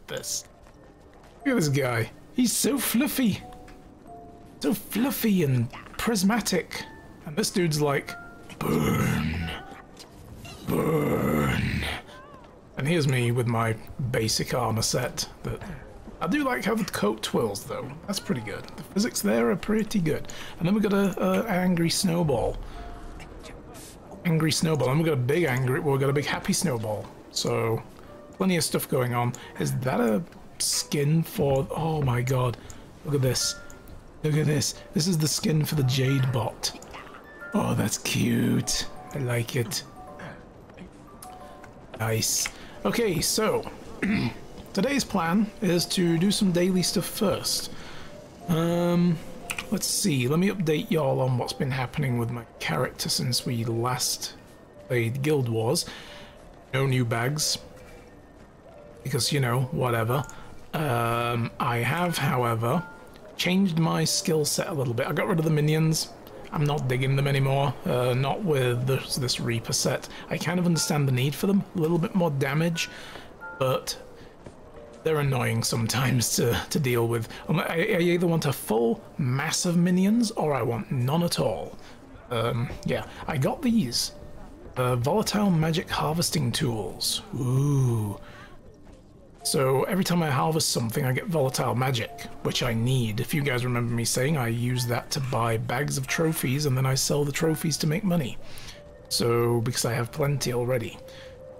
this. Look at this guy. He's so fluffy. So fluffy and prismatic. And this dude's like, burn. Burn. And here's me with my basic armor set. That I do like how the coat twirls though. That's pretty good. The physics there are pretty good. And then we got a angry snowball. Angry snowball. And we got a big angry. Well, we got a big happy snowball. So plenty of stuff going on. Is that a skin for? Oh my god! Look at this. Look at this. This is the skin for the Jade bot. Oh, that's cute. I like it. Nice. Okay, so today's plan is to do some daily stuff first. Let's see. Let me update y'all on what's been happening with my character since we last played Guild Wars. No new bags. Because, you know, whatever. I have, however, changed my skill set a little bit. I got rid of the minions. I'm not digging them anymore, not with this Reaper set. I kind of understand the need for them, a little bit more damage, but they're annoying sometimes to deal with. I either want a full mass of minions, or I want none at all. Yeah, I got these. Volatile magic harvesting tools. Ooh. So every time I harvest something, I get volatile magic, which I need. If you guys remember me saying, I use that to buy bags of trophies, and then I sell the trophies to make money. So, because I have plenty already.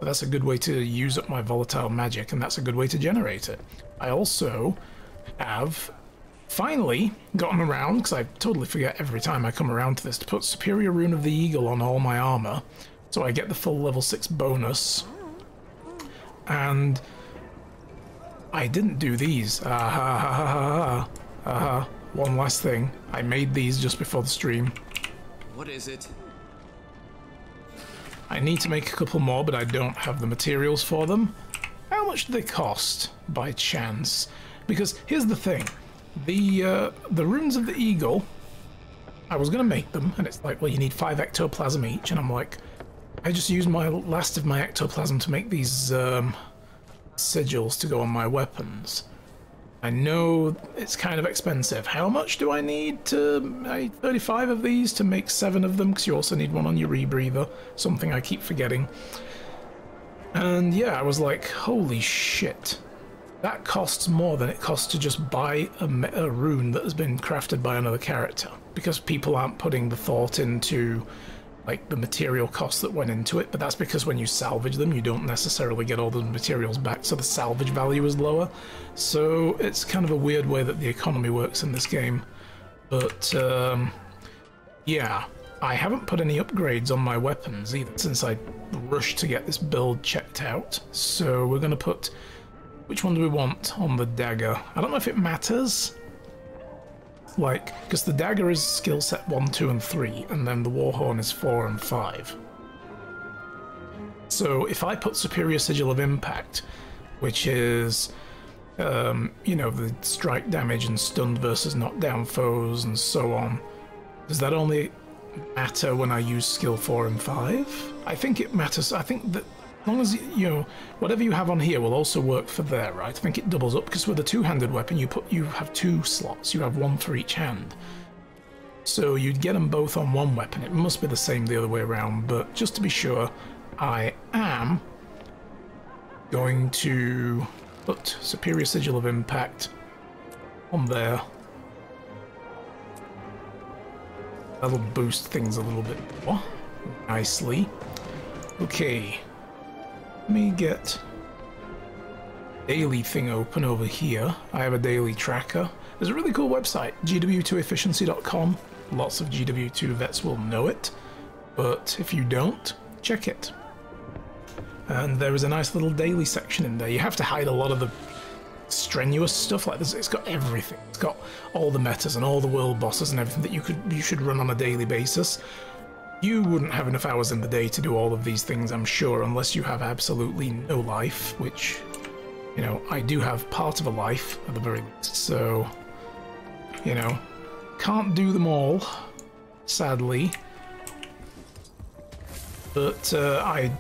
So that's a good way to use up my volatile magic, and that's a good way to generate it. I also have finally gotten around, because I totally forget every time I come around to this, to put Superior Rune of the Eagle on all my armor, so I get the full level 6 bonus. And I didn't do these. One last thing. I made these just before the stream. What is it? I need to make a couple more, but I don't have the materials for them. How much do they cost, by chance? Because here's the thing. The runes of the eagle, I was going to make them, and it's like, well, you need 5 ectoplasm each, and I'm like, I just used my last of my ectoplasm to make these sigils to go on my weapons. I know it's kind of expensive. How much do I need to 35 of these to make 7 of them? Because you also need one on your rebreather, something I keep forgetting. And yeah, I was like, holy shit. That costs more than it costs to just buy a rune that has been crafted by another character. Because people aren't putting the thought into like the material costs that went into it, but that's because when you salvage them, you don't necessarily get all the materials back, so the salvage value is lower. So it's kind of a weird way that the economy works in this game. But yeah, I haven't put any upgrades on my weapons either since I rushed to get this build checked out. So we're going to put, which one do we want on the dagger? I don't know if it matters. Like, because the dagger is skill set 1, 2, and 3, and then the warhorn is 4 and 5. So if I put Superior Sigil of Impact, which is, you know, the strike damage and stunned versus knockdown foes and so on, does that only matter when I use skill 4 and 5? I think it matters. I think that as long as, you know, whatever you have on here will also work for there, right? I think it doubles up, because with a two-handed weapon, you have 2 slots. You have 1 for each hand. So you'd get them both on one weapon. It must be the same the other way around, but just to be sure, I am going to put Superior Sigil of Impact on there. That'll boost things a little bit more nicely. Okay. Let me get daily thing open over here. I have a daily tracker. There's a really cool website, gw2efficiency.com. Lots of GW2 vets will know it, but if you don't, check it. And there is a nice little daily section in there. You have to hide a lot of the strenuous stuff like this. It's got everything. It's got all the metas and all the world bosses and everything that you should run on a daily basis. You wouldn't have enough hours in the day to do all of these things, I'm sure, unless you have absolutely no life, which, you know, I do have part of a life, at the very least, so, you know, can't do them all, sadly. But I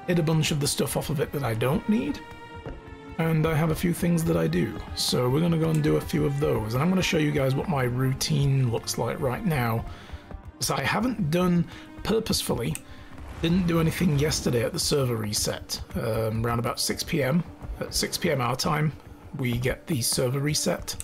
did a bunch of the stuff off of it that I don't need. and I have a few things that I do. So we're going to go and do a few of those, and I'm going to show you guys what my routine looks like right now. So I haven't done purposefully, didn't do anything yesterday at the server reset. Around about 6 p.m. At 6 p.m. our time, we get the server reset,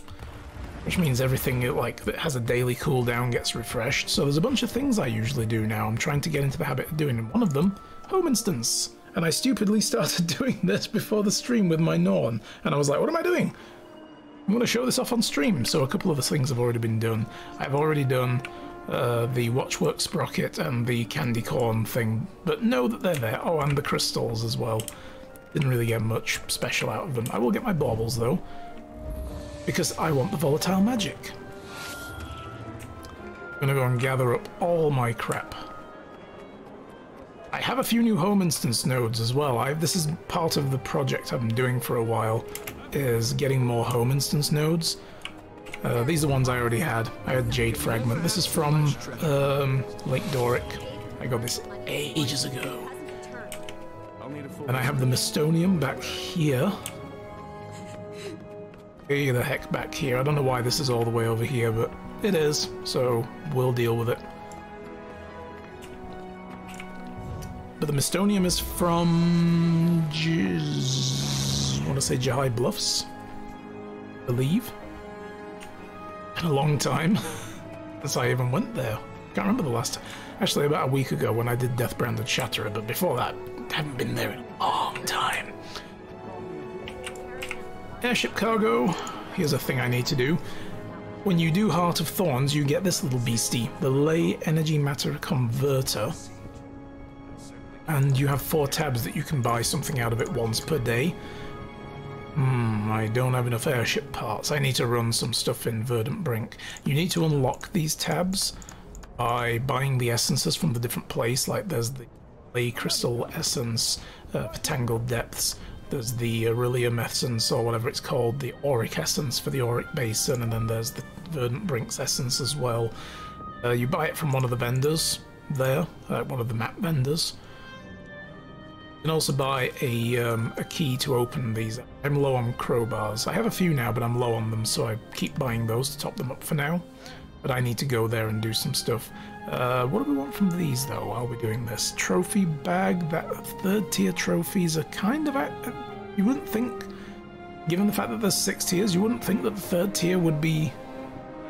which means everything that has a daily cooldown gets refreshed. So there's a bunch of things I usually do now. I'm trying to get into the habit of doing one of them, home instance. And I stupidly started doing this before the stream with my Norn, and I was like, what am I doing? I'm going to show this off on stream. So a couple of the things have already been done. I've already done the Watchwork Sprocket and the Candy Corn thing, but know that they're there. Oh, and the crystals as well. Didn't really get much special out of them. I will get my baubles though, because I want the volatile magic. I'm gonna go and gather up all my crap. I have a few new home instance nodes as well. This is part of the project I've been doing for a while, is getting more home instance nodes. These are ones I already had. I had Jade Fragment. This is from Lake Doric. I got this ages ago. And I have the Mystonium back here. Way the heck back here. I don't know why this is all the way over here, but it is, so we'll deal with it. But the Mystonium is from... I want to say Jahai Bluffs, I believe. Been a long time since I even went there. Can't remember the last time. Actually, about a week ago when I did Death-Branded Shatterer, but before that, I haven't been there in a long time. Airship cargo. Here's a thing I need to do. When you do Heart of Thorns, you get this little beastie, the Ley Energy Matter Converter. And you have 4 tabs that you can buy something out of it once per day. I don't have enough airship parts. I need to run some stuff in Verdant Brink. You need to unlock these tabs by buying the essences from the different place. Like there's the Ley Crystal Essence for Tangled Depths. There's the Aurelium Essence, or whatever it's called, the Auric Essence for the Auric Basin, and then there's the Verdant Brink's Essence as well. You buy it from one of the vendors there, one of the map vendors. You can also buy a key to open these. I'm low on crowbars. I have a few now, but I'm low on them, so I keep buying those to top them up for now. But I need to go there and do some stuff. What do we want from these, though, while we're doing this? Trophy bag. That 3rd tier trophies are kind of... You wouldn't think, given the fact that there's 6 tiers, you wouldn't think that the 3rd tier would be,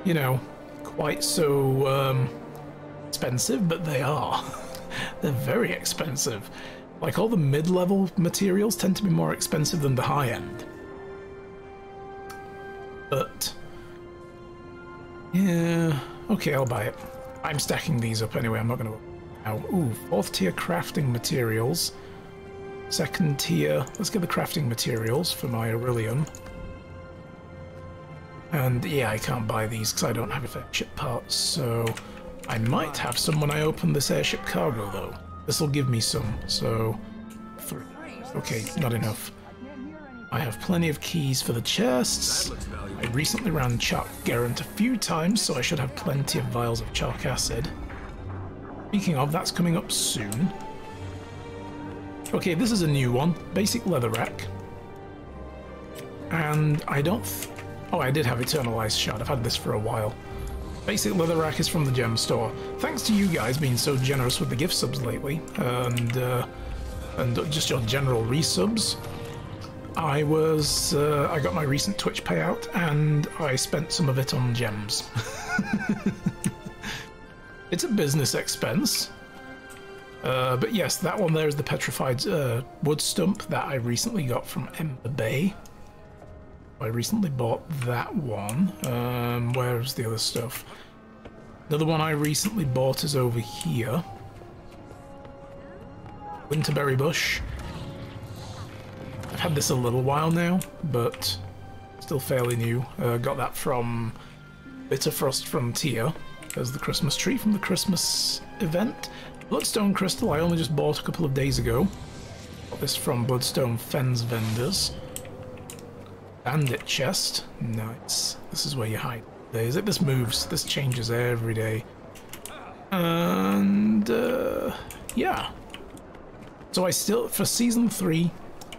you know, quite so expensive, but they are. They're very expensive. Like, all the mid-level materials tend to be more expensive than the high-end. But... yeah... okay, I'll buy it. I'm stacking these up anyway, I'm not going to... now, ooh, 4th tier crafting materials. 2nd tier... let's get the crafting materials for my Aurelium. And, yeah, I can't buy these because I don't have airship parts, so... I might have some when I open this airship cargo, though. This will give me some, so... 3. Okay, not enough. I have plenty of keys for the chests. I recently ran Chalk Garant a few times, so I should have plenty of vials of Chalk Acid. Speaking of, that's coming up soon. Okay, this is a new one. Basic leather rack. And I don't... oh, I did have Eternal Ice Shard. I've had this for a while. Basic leather rack is from the gem store. Thanks to you guys being so generous with the gift subs lately, and just your general resubs. I got my recent Twitch payout, and I spent some of it on gems. It's a business expense. But yes, that one there is the petrified wood stump that I recently got from Ember Bay. I recently bought that one. Where's the other stuff? Another one I recently bought is over here. Winterberry Bush. I've had this a little while now, but still fairly new. Got that from Bitterfrost Frontier as the Christmas tree from the Christmas event. Bloodstone Crystal I only just bought a couple of days ago. Got this from Bloodstone Fens vendors. Bandit chest. Nice. This is where you hide. Is it? This moves. This changes every day. And yeah. So I still, for season 3,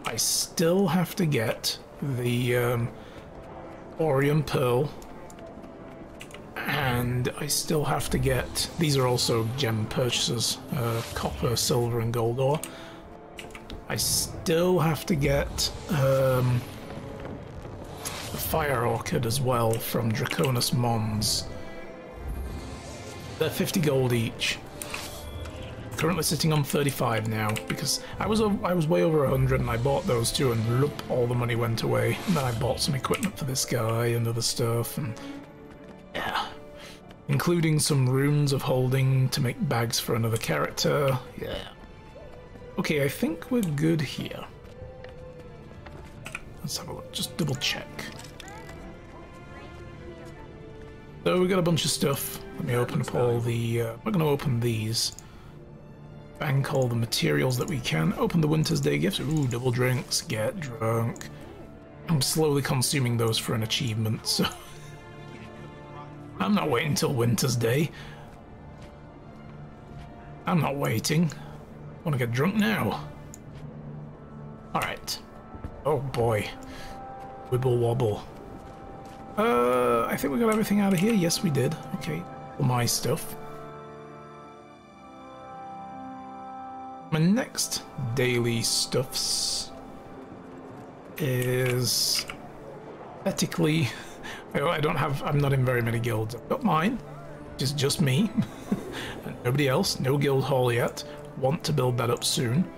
I still have to get the Orion Pearl, and I still have to get, these are also gem purchases, copper, silver and gold ore. I still have to get the Fire Orchid as well from Draconis Mons. They're 50 gold each. Currently sitting on 35 now, because I was way over 100 and I bought those two and loop, all the money went away. And then I bought some equipment for this guy and other stuff, and yeah. Including some runes of holding to make bags for another character. Yeah. Okay, I think we're good here. Let's have a look, just double check. So we got a bunch of stuff. Let me open up all the, we're gonna open these. Bank all the materials that we can. Open the Winter's Day gifts. Ooh, double drinks, get drunk. I'm slowly consuming those for an achievement, so I'm not waiting until Winter's Day. I'm not waiting. I want to get drunk now. Alright. Oh boy. Wibble wobble. I think we got everything out of here. Yes, we did. Okay. My stuff. My next daily stuffs is ethically, I'm not in very many guilds. I've got mine, which is just me, and nobody else, no guild hall yet. Want to build that up soon.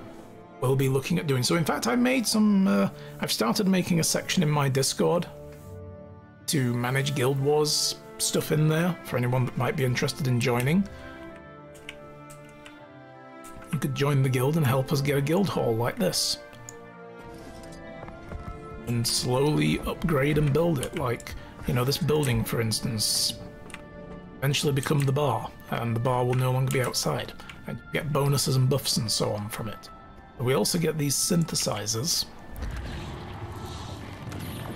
We'll be looking at doing so. In fact, I made some, I've started making a section in my Discord to manage Guild Wars stuff in there for anyone that might be interested in joining. You could join the guild and help us get a guild hall like this. And slowly upgrade and build it, like, you know, this building, for instance, eventually become the bar, and the bar will no longer be outside, and you get bonuses and buffs and so on from it. We also get these synthesizers.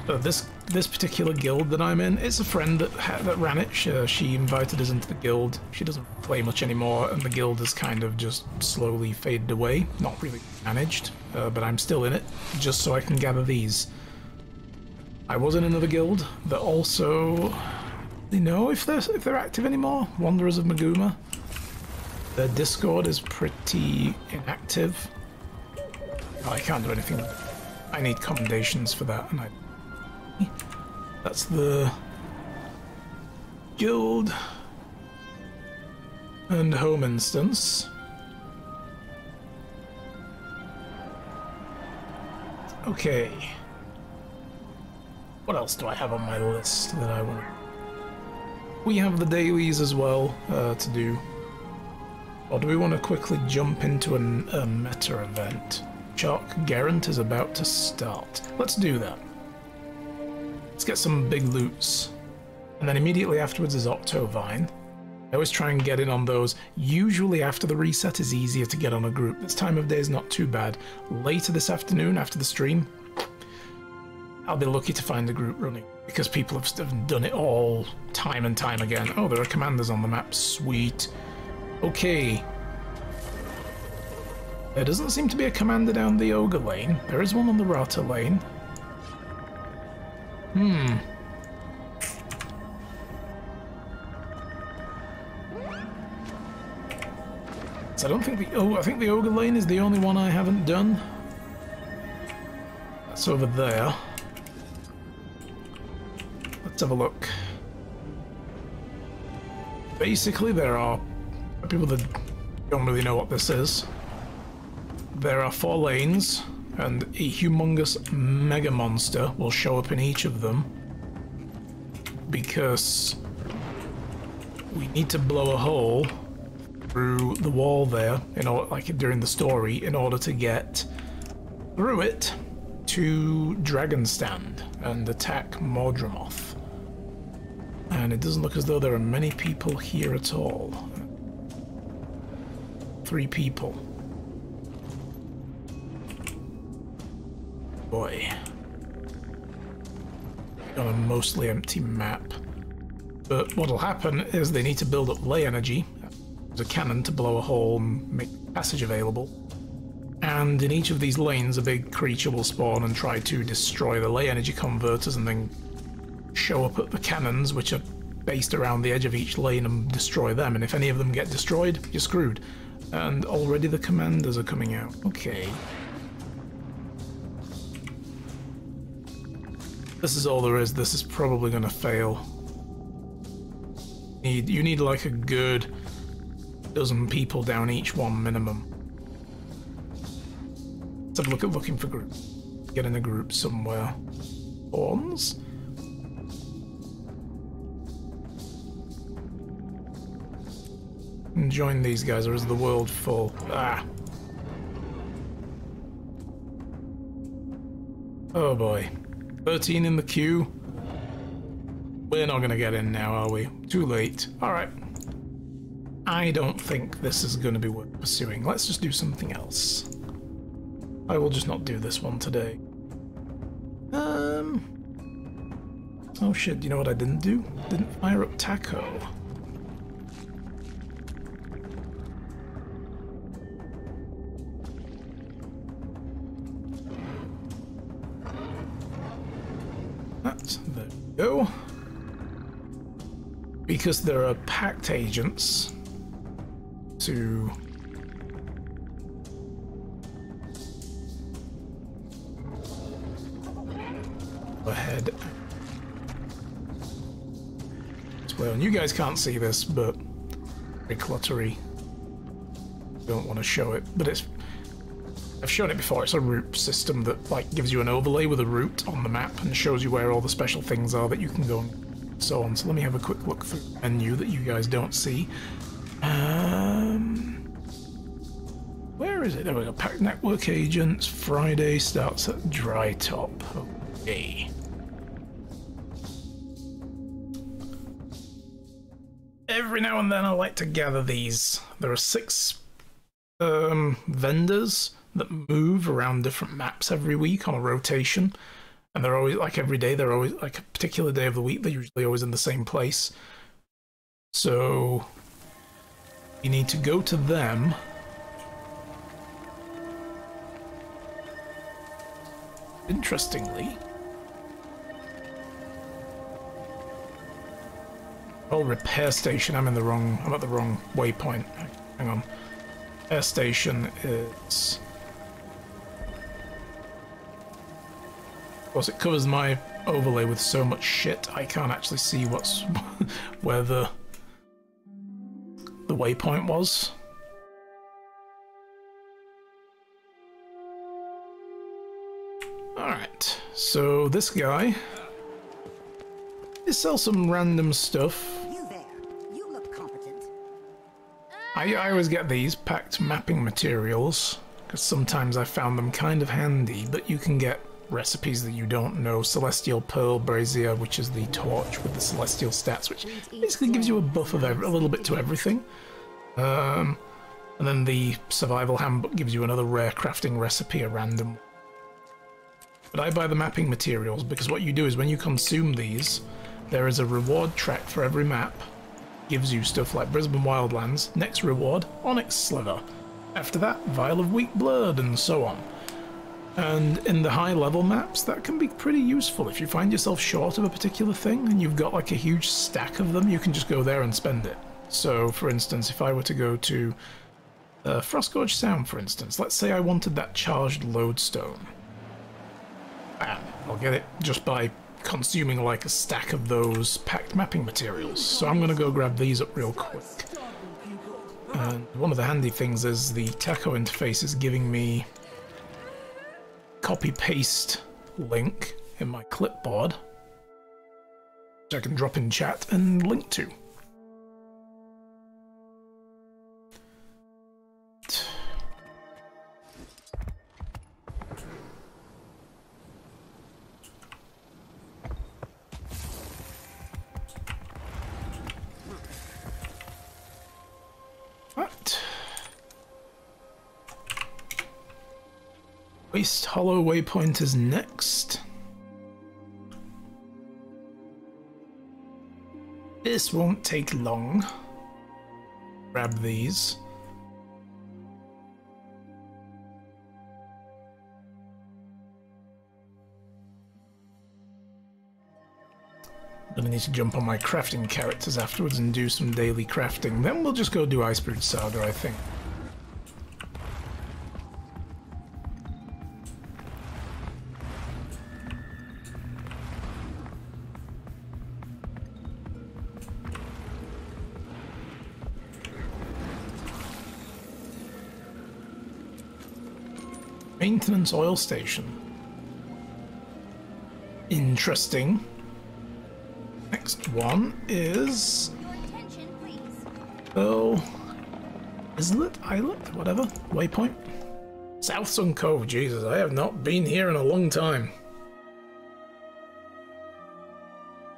So this particular guild that I'm in, it's a friend that ran it. She invited us into the guild. She doesn't play much anymore, and the guild has kind of just slowly faded away. Not really managed, but I'm still in it, just so I can gather these. I was in another guild that also, you know, if they're active anymore. Wanderers of Maguma. Their Discord is pretty inactive. Oh, I can't do anything. I need commendations for that, and that's the guild and home instance. Okay. What else do I have on my list that I want? We have the dailies as well to do. Or do we want to quickly jump into a meta event? Chalk Garant is about to start. Let's do that. Let's get some big loots. And then immediately afterwards is Octovine. I always try and get in on those. Usually after the reset is easier to get on a group. This time of day is not too bad. Later this afternoon, after the stream, I'll be lucky to find the group running, because people have done it all time and time again. Oh, there are commanders on the map. Sweet. Okay. There doesn't seem to be a commander down the Ogre lane. There is one on the Rata lane. So I don't think I think the Ogre lane is the only one I haven't done. That's over there. Let's have a look. Basically, there are people that don't really know what this is. There are 4 lanes, and a humongous mega monster will show up in each of them, because we need to blow a hole through the wall there, in order, like during the story, in order to get through it to Dragonstand and attack Mordramoth. And it doesn't look as though there are many people here at all. 3 people. Boy. On a mostly empty map. But what'll happen is they need to build up ley energy. There's a cannon to blow a hole and make passage available. and in each of these lanes a big creature will spawn and try to destroy the ley energy converters and then show up at the cannons, which are based around the edge of each lane, and destroy them. And if any of them get destroyed, you're screwed. And already the commanders are coming out. Okay. This is all there is. This is probably going to fail. You need like a good dozen people down each one minimum. Let's have a look at looking for groups. Get in a group somewhere. Pawns? And join these guys, or is the world full? Ah. Oh boy. 13 in the queue. We're not gonna get in now, are we? Too late. Alright. I don't think this is gonna be worth pursuing. Let's just do something else. I will just not do this one today. Oh shit, you know what I didn't do? Didn't fire up Taco. There we go. Because there are pact agents to go ahead. Well, you guys can't see this, but very cluttery. Don't want to show it, but it's. I've shown it before. It's a route system that like gives you an overlay with a route on the map and shows you where all the special things are that you can go and so on. So let me have a quick look through the menu that you guys don't see. Where is it? There we go. Pack network agents. Friday starts at Dry Top. Okay. Every now and then I like to gather these. There are 6 vendors that move around different maps every week on a rotation, and they're always like every day. They're always like a particular day of the week. They're usually always in the same place. So you need to go to them. Interestingly, oh, repair station. I'm at the wrong waypoint. Hang on. Repair station is. Of course, it covers my overlay with so much shit, I can't actually see what's where the waypoint was. Alright, so this guy, he sells some random stuff. You there. You look competent. I always get these packed mapping materials, because sometimes I found them kind of handy, but you can get recipes that you don't know. Celestial Pearl Brazier, which is the torch with the celestial stats, which basically gives you a buff of a little bit to everything. And then the Survival Handbook gives you another rare crafting recipe, a random. But I buy the mapping materials because what you do is when you consume these, there is a reward track for every map. Gives you stuff like Brisbane Wildlands, next reward, Onyx Sliver. After that, Vial of Weak Blood, and so on. And in the high level maps, that can be pretty useful. If you find yourself short of a particular thing and you've got like a huge stack of them, you can just go there and spend it. So for instance, if I were to go to Frostgorge Sound, for instance, let's say I wanted that charged lodestone. Bam, I'll get it just by consuming like a stack of those packed mapping materials. So I'm going to go grab these up real quick. And one of the handy things is the Taco interface is giving me copy-paste link in my clipboard, which I can drop in chat and link to. What? Waste Hollow waypoint is next. This won't take long. Grab these. Then I need to jump on my crafting characters afterwards and do some daily crafting. Then we'll just go do Iceberg Saga, I think. Maintenance oil station. Interesting. Next one is... Oh... Islet? Islet? Whatever. Waypoint? South Sun Cove. Jesus, I have not been here in a long time.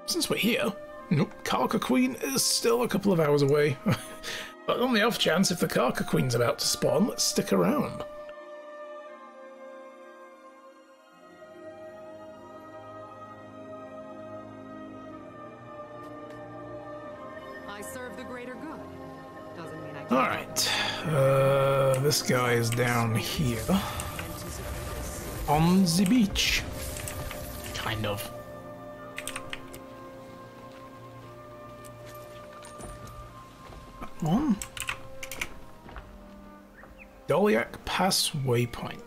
Since we're here... Nope, Karka Queen is still a couple of hours away. But on the off chance, if the Karka Queen's about to spawn, let's stick around. Alright, this guy is down here, on the beach, kind of. That one. Doliak Pass Waypoint.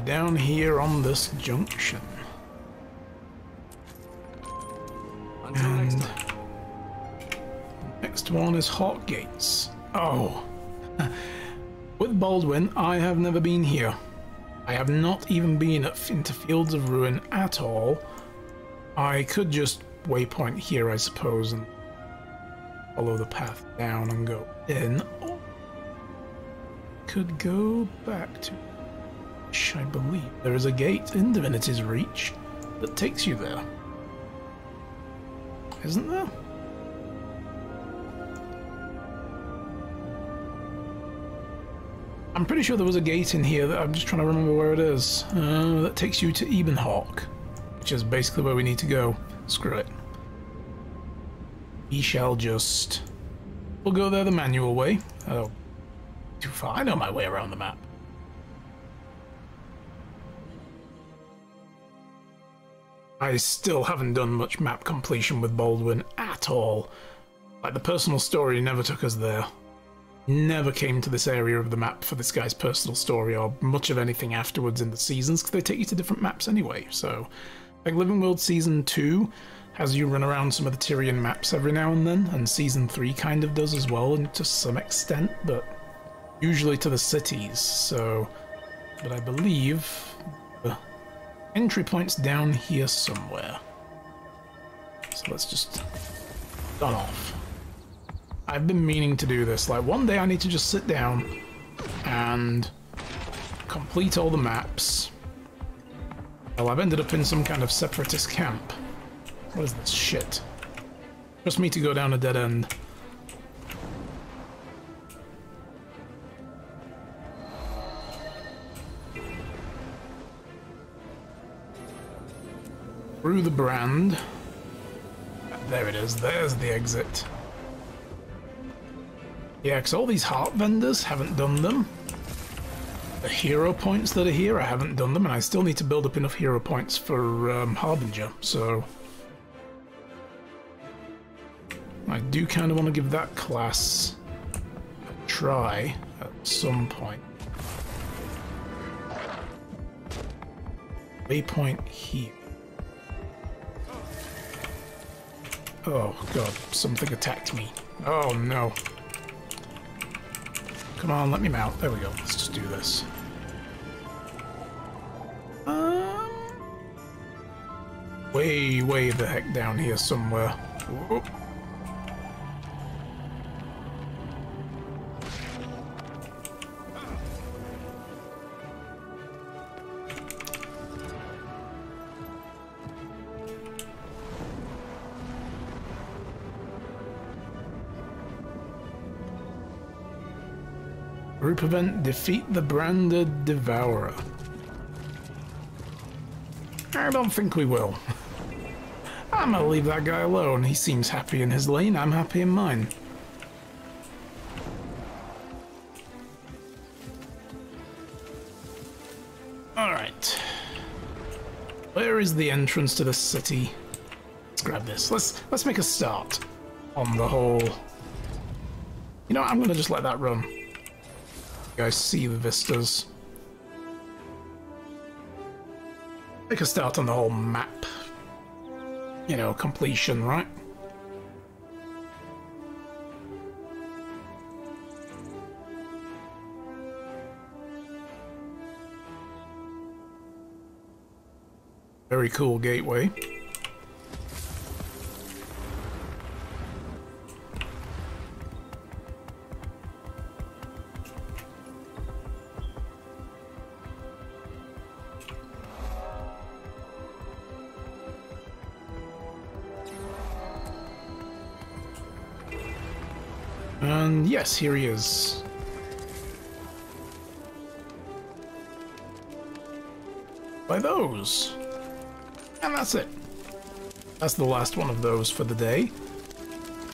Down here on this junction. Until next time. Next one is Hawk Gates. Oh. With Baldwin, I have never been here. I have not even been into Fields of Ruin at all. I could just waypoint here, I suppose, and follow the path down and go in. Or could go back to... I believe there is a gate in Divinity's Reach that takes you there. Isn't there? I'm pretty sure there was a gate in here that I'm just trying to remember where it is. That takes you to Ebenhawk, which is basically where we need to go. Screw it. We shall just... We'll go there the manual way. Oh, too far. I know my way around the map. I still haven't done much map completion with Baldwin at all. Like, the personal story never took us there. Never came to this area of the map for this guy's personal story or much of anything afterwards in the seasons, because they take you to different maps anyway. So, like, Living World Season 2 has you run around some of the Tyrian maps every now and then, and Season 3 kind of does as well, and to some extent, but usually to the cities, so... But I believe... entry point's down here somewhere. So let's just done off. I've been meaning to do this. Like, one day I need to just sit down and complete all the maps. Well, I've ended up in some kind of separatist camp. What is this shit? Just me to go down a dead end. Through the brand. There it is, there's the exit. Yeah, because all these heart vendors, haven't done them. The hero points that are here, I haven't done them, and I still need to build up enough hero points for Harbinger, so... I do kind of want to give that class a try at some point. Waypoint here. Oh god, something attacked me. Oh no. Come on, let me mount. There we go. Let's just do this. Way the heck down here somewhere. Whoa. Group event, defeat the branded devourer. I don't think we will. I'm gonna leave that guy alone. He seems happy in his lane, I'm happy in mine. Alright. Where is the entrance to the city? Let's grab this. Let's make a start on the whole. You know what, I'm gonna just let that run. You guys see the vistas. Make a start on the whole map. You know, completion, right? Very cool gateway. And yes, here he is. By those. And that's it. That's the last one of those for the day.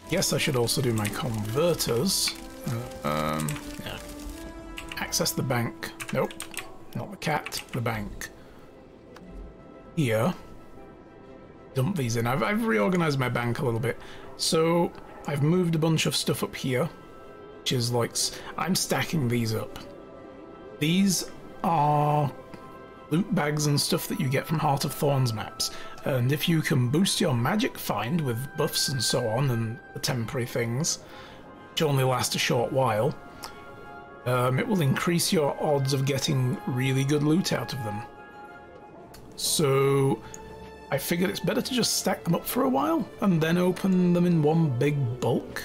Yes, I should also do my converters. Yeah. Access the bank. Nope. Not the cat, the bank. Here. Dump these in. I've reorganized my bank a little bit. So I've moved a bunch of stuff up here, which is like, I'm stacking these up. These are loot bags and stuff that you get from Heart of Thorns maps, and if you can boost your magic find with buffs and so on, and the temporary things, which only last a short while, it will increase your odds of getting really good loot out of them. So I figured it's better to just stack them up for a while and then open them in one big bulk.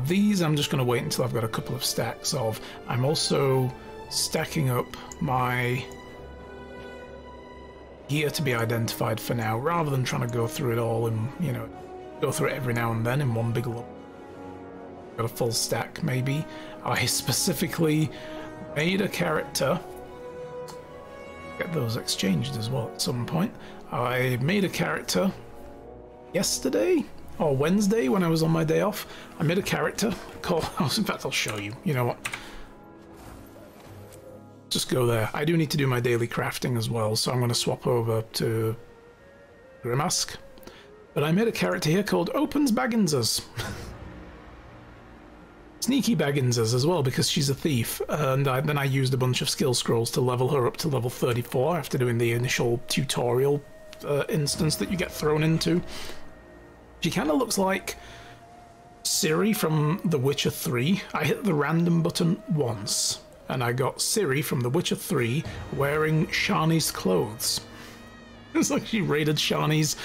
These I'm just going to wait until I've got a couple of stacks of. I'm also stacking up my gear to be identified for now, rather than trying to go through it all and, you know, go through it every now and then in one big lump. Got a full stack, maybe. I specifically made a character. Get those exchanged as well at some point. I made a character yesterday or Wednesday when I was on my day off. I made a character called, in fact I'll show you, you know what, just go there. I do need to do my daily crafting as well, so I'm going to swap over to Grimask. But I made a character here called Opens Bagginses. Sneaky Bagginses as well, because she's a thief, and then I used a bunch of skill scrolls to level her up to level 34 after doing the initial tutorial instance that you get thrown into. She kind of looks like Ciri from The Witcher 3. I hit the random button once, and I got Ciri from The Witcher 3 wearing Shani's clothes. It's like she raided Shani's,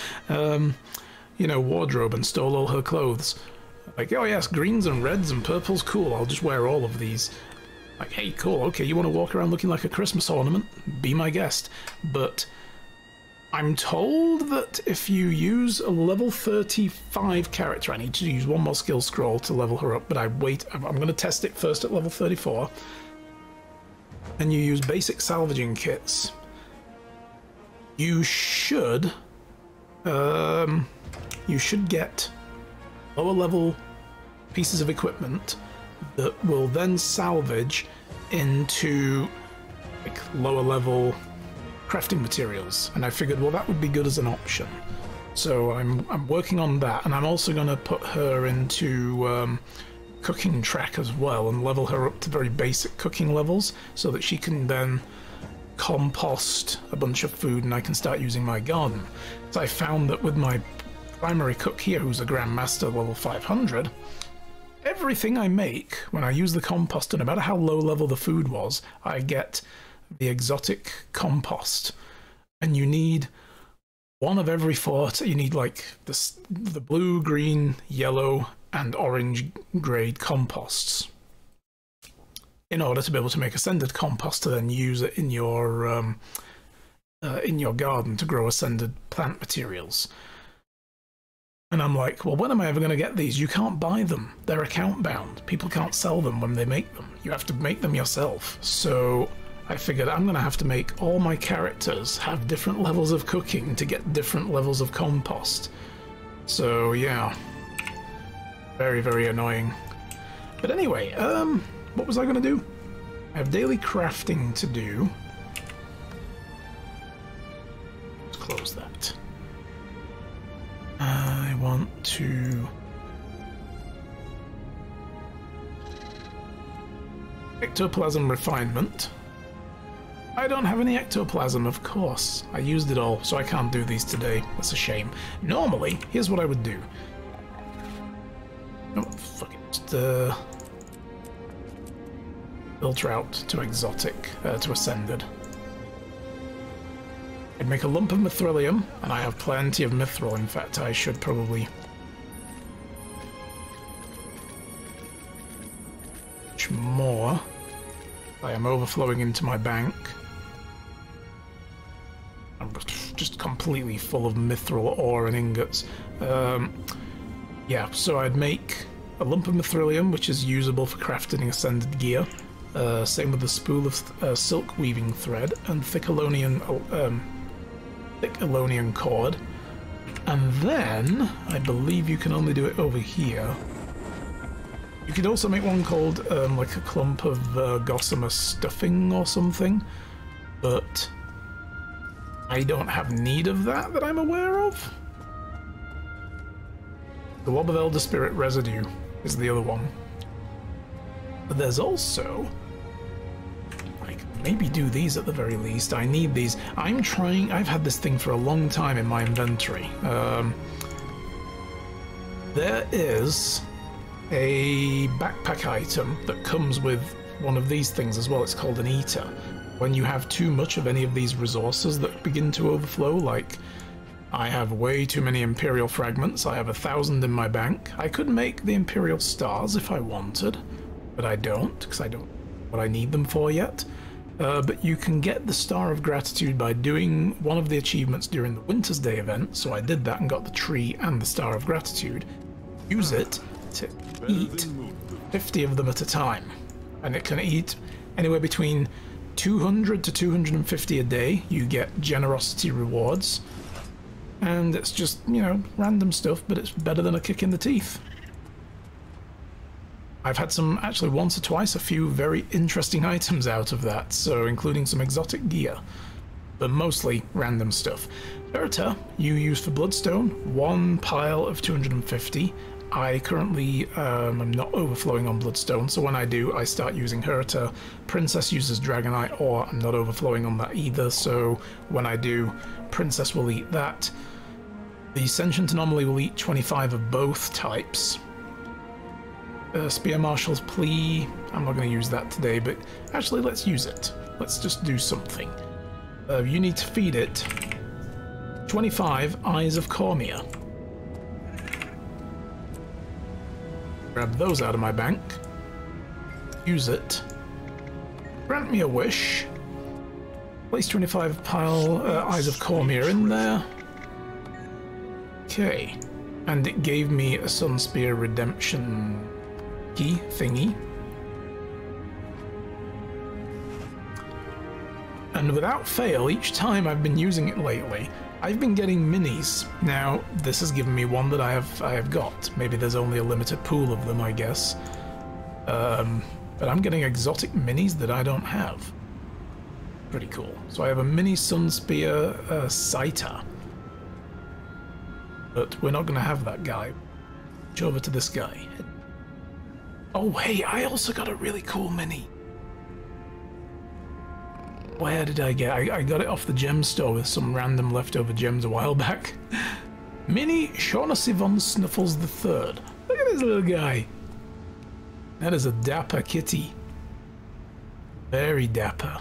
you know, wardrobe and stole all her clothes. Like, oh yes, greens and reds and purples, cool, I'll just wear all of these. Like, hey, cool, okay, you want to walk around looking like a Christmas ornament? Be my guest. But I'm told that if you use a level 35 character, I need to use one more skill scroll to level her up, but I'm going to test it first at level 34. And you use basic salvaging kits. You should get lower level pieces of equipment that will then salvage into like lower level crafting materials, and I figured, well, that would be good as an option. So I'm working on that, and I'm also going to put her into cooking track as well and level her up to very basic cooking levels so that she can then compost a bunch of food and I can start using my garden. So I found that with my primary cook here, who's a Grandmaster level 500, everything I make, when I use the composter, no matter how low level the food was, I get the exotic compost. And you need one of every four. You need like the blue, green, yellow, and orange grade composts in order to be able to make ascended compost to then use it in your garden to grow ascended plant materials. And I'm like, well, when am I ever going to get these? You can't buy them. They're account bound. People can't sell them when they make them. You have to make them yourself. So I figured I'm going to have to make all my characters have different levels of cooking to get different levels of compost. So yeah, very, very annoying. But anyway, what was I going to do? I have daily crafting to do. Let's close that. I want to... Ectoplasm refinement. I don't have any ectoplasm, of course. I used it all, so I can't do these today. That's a shame. Normally, here's what I would do. Oh, fuck it. Just, filter out to exotic, to ascended. I'd make a lump of mithrilium, and I have plenty of mithril. In fact, I should probably... much more. I am overflowing into my bank. I'm just completely full of mithril ore and ingots. Yeah, so I'd make a lump of mithrilium, which is usable for crafting ascended gear. Same with a spool of silk weaving thread and thick Elonian cord. And then, I believe you can only do it over here. You could also make one called like a clump of gossamer stuffing or something, but I don't have need of that I'm aware of. The Wob of Elder Spirit residue is the other one. But there's also... maybe do these at the very least. I need these. I've had this thing for a long time in my inventory. There is a backpack item that comes with one of these things as well. It's called an eater. When you have too much of any of these resources that begin to overflow, like I have way too many Imperial fragments, I have 1,000 in my bank. I could make the Imperial stars if I wanted, but I don't, because I don't know what I need them for yet. But you can get the Star of Gratitude by doing one of the achievements during the Winter's Day event, so I did that and got the tree and the Star of Gratitude. Use it to eat 50 of them at a time, and it can eat anywhere between 200 to 250 a day. You get generosity rewards, and it's just, you know, random stuff, but it's better than a kick in the teeth. I've had some, actually once or twice, a few very interesting items out of that, so including some exotic gear, but mostly random stuff. Verita, you use for Bloodstone, one pile of 250. I currently am not overflowing on Bloodstone, so when I do, I start using Herita. Princess uses Dragonite ore, I'm not overflowing on that either, so when I do, Princess will eat that. The Sentient Anomaly will eat 25 of both types. Spear Marshal's Plea, I'm not going to use that today, but actually let's use it. Let's just do something. You need to feed it 25 Eyes of Cormia. Grab those out of my bank. Use it. Grant me a wish. Place 25 Eyes of Cormia in there. Okay. And it gave me a Sunspear Redemption key thingy. And without fail, each time I've been using it lately, I've been getting minis. Now, this has given me one that I have got. Maybe there's only a limited pool of them, I guess. But I'm getting exotic minis that I don't have. Pretty cool. So I have a mini Sunspear Scyther. But we're not going to have that guy. Switch over to this guy. Oh, hey, I also got a really cool mini. Where did I get? I got it off the gem store with some random leftover gems a while back. Mini Shaughnessy von Snuffles III. Look at this little guy. That is a dapper kitty. Very dapper.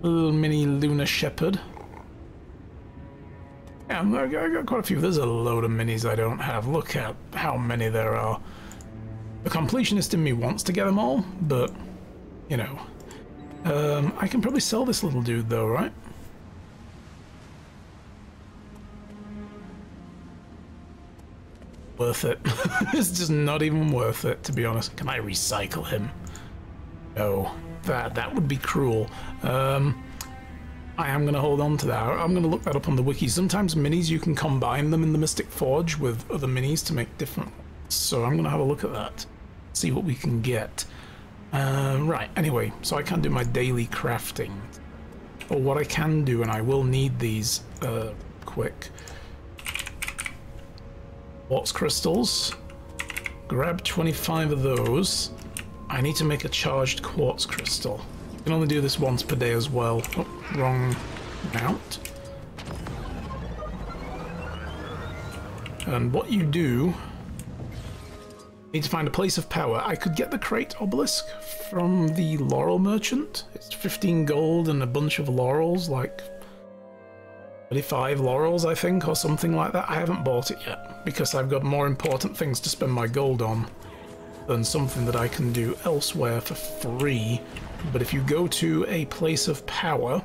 Little mini Luna Shepherd. Yeah, I got quite a few. There's a load of minis I don't have. Look at how many there are. The completionist in me wants to get them all, but, you know. I can probably sell this little dude though, right? worth it. It's just not even worth it, to be honest. Can I recycle him? No, that would be cruel. I am going to hold on to that. I'm going to look that up on the wiki. Sometimes minis, you can combine them in the Mystic Forge with other minis to make different ones. So I'm going to have a look at that, see what we can get. Right, anyway, so I can't do my daily crafting. Or what I can do, and I will need these quick. Quartz crystals. Grab 25 of those. I need to make a charged quartz crystal. You can only do this once per day as well. Oh, wrong mount. And what you do... need to find a place of power. I could get the crate obelisk from the laurel merchant. It's 15 gold and a bunch of laurels, like 35 laurels, I think, or something like that. I haven't bought it yet because I've got more important things to spend my gold on than something that I can do elsewhere for free. But if you go to a place of power,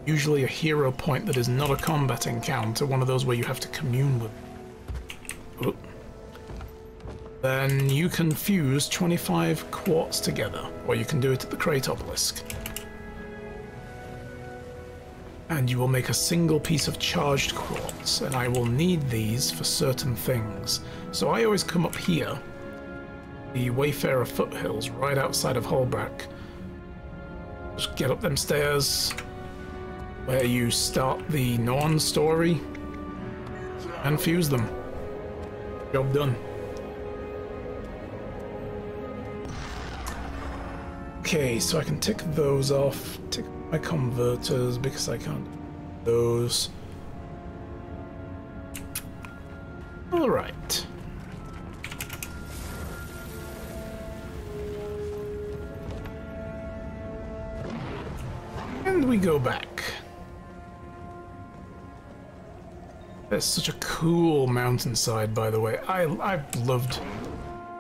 usually a hero point that is not a combat encounter, one of those where you have to commune with, oh, then you can fuse 25 quartz together, or you can do it at the crate obelisk. And you will make a single piece of charged quartz, and I will need these for certain things. So I always come up here, the Wayfarer foothills, right outside of Holbrack. Just get up them stairs, where you start the Norn story, and fuse them. Job done. Okay, so I can tick those off, tick my converters because I can't do those. Alright. And we go back. There's such a cool mountainside, by the way. I've loved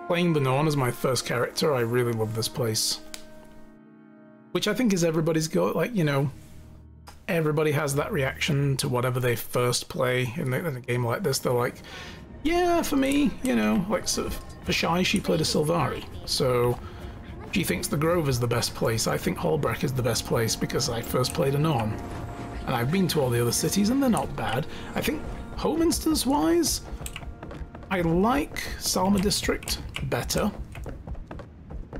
playing the Norn as my first character. I really love this place. Which I think is everybody's go, like, you know, everybody has that reaction to whatever they first play in a game like this. They're like, yeah, for me, you know, like sort of, for Shy, she played a Sylvari, so she thinks the Grove is the best place. I think Holbrack is the best place because I first played a Norn. And I've been to all the other cities and they're not bad. I think home instance wise, I like Salma District better.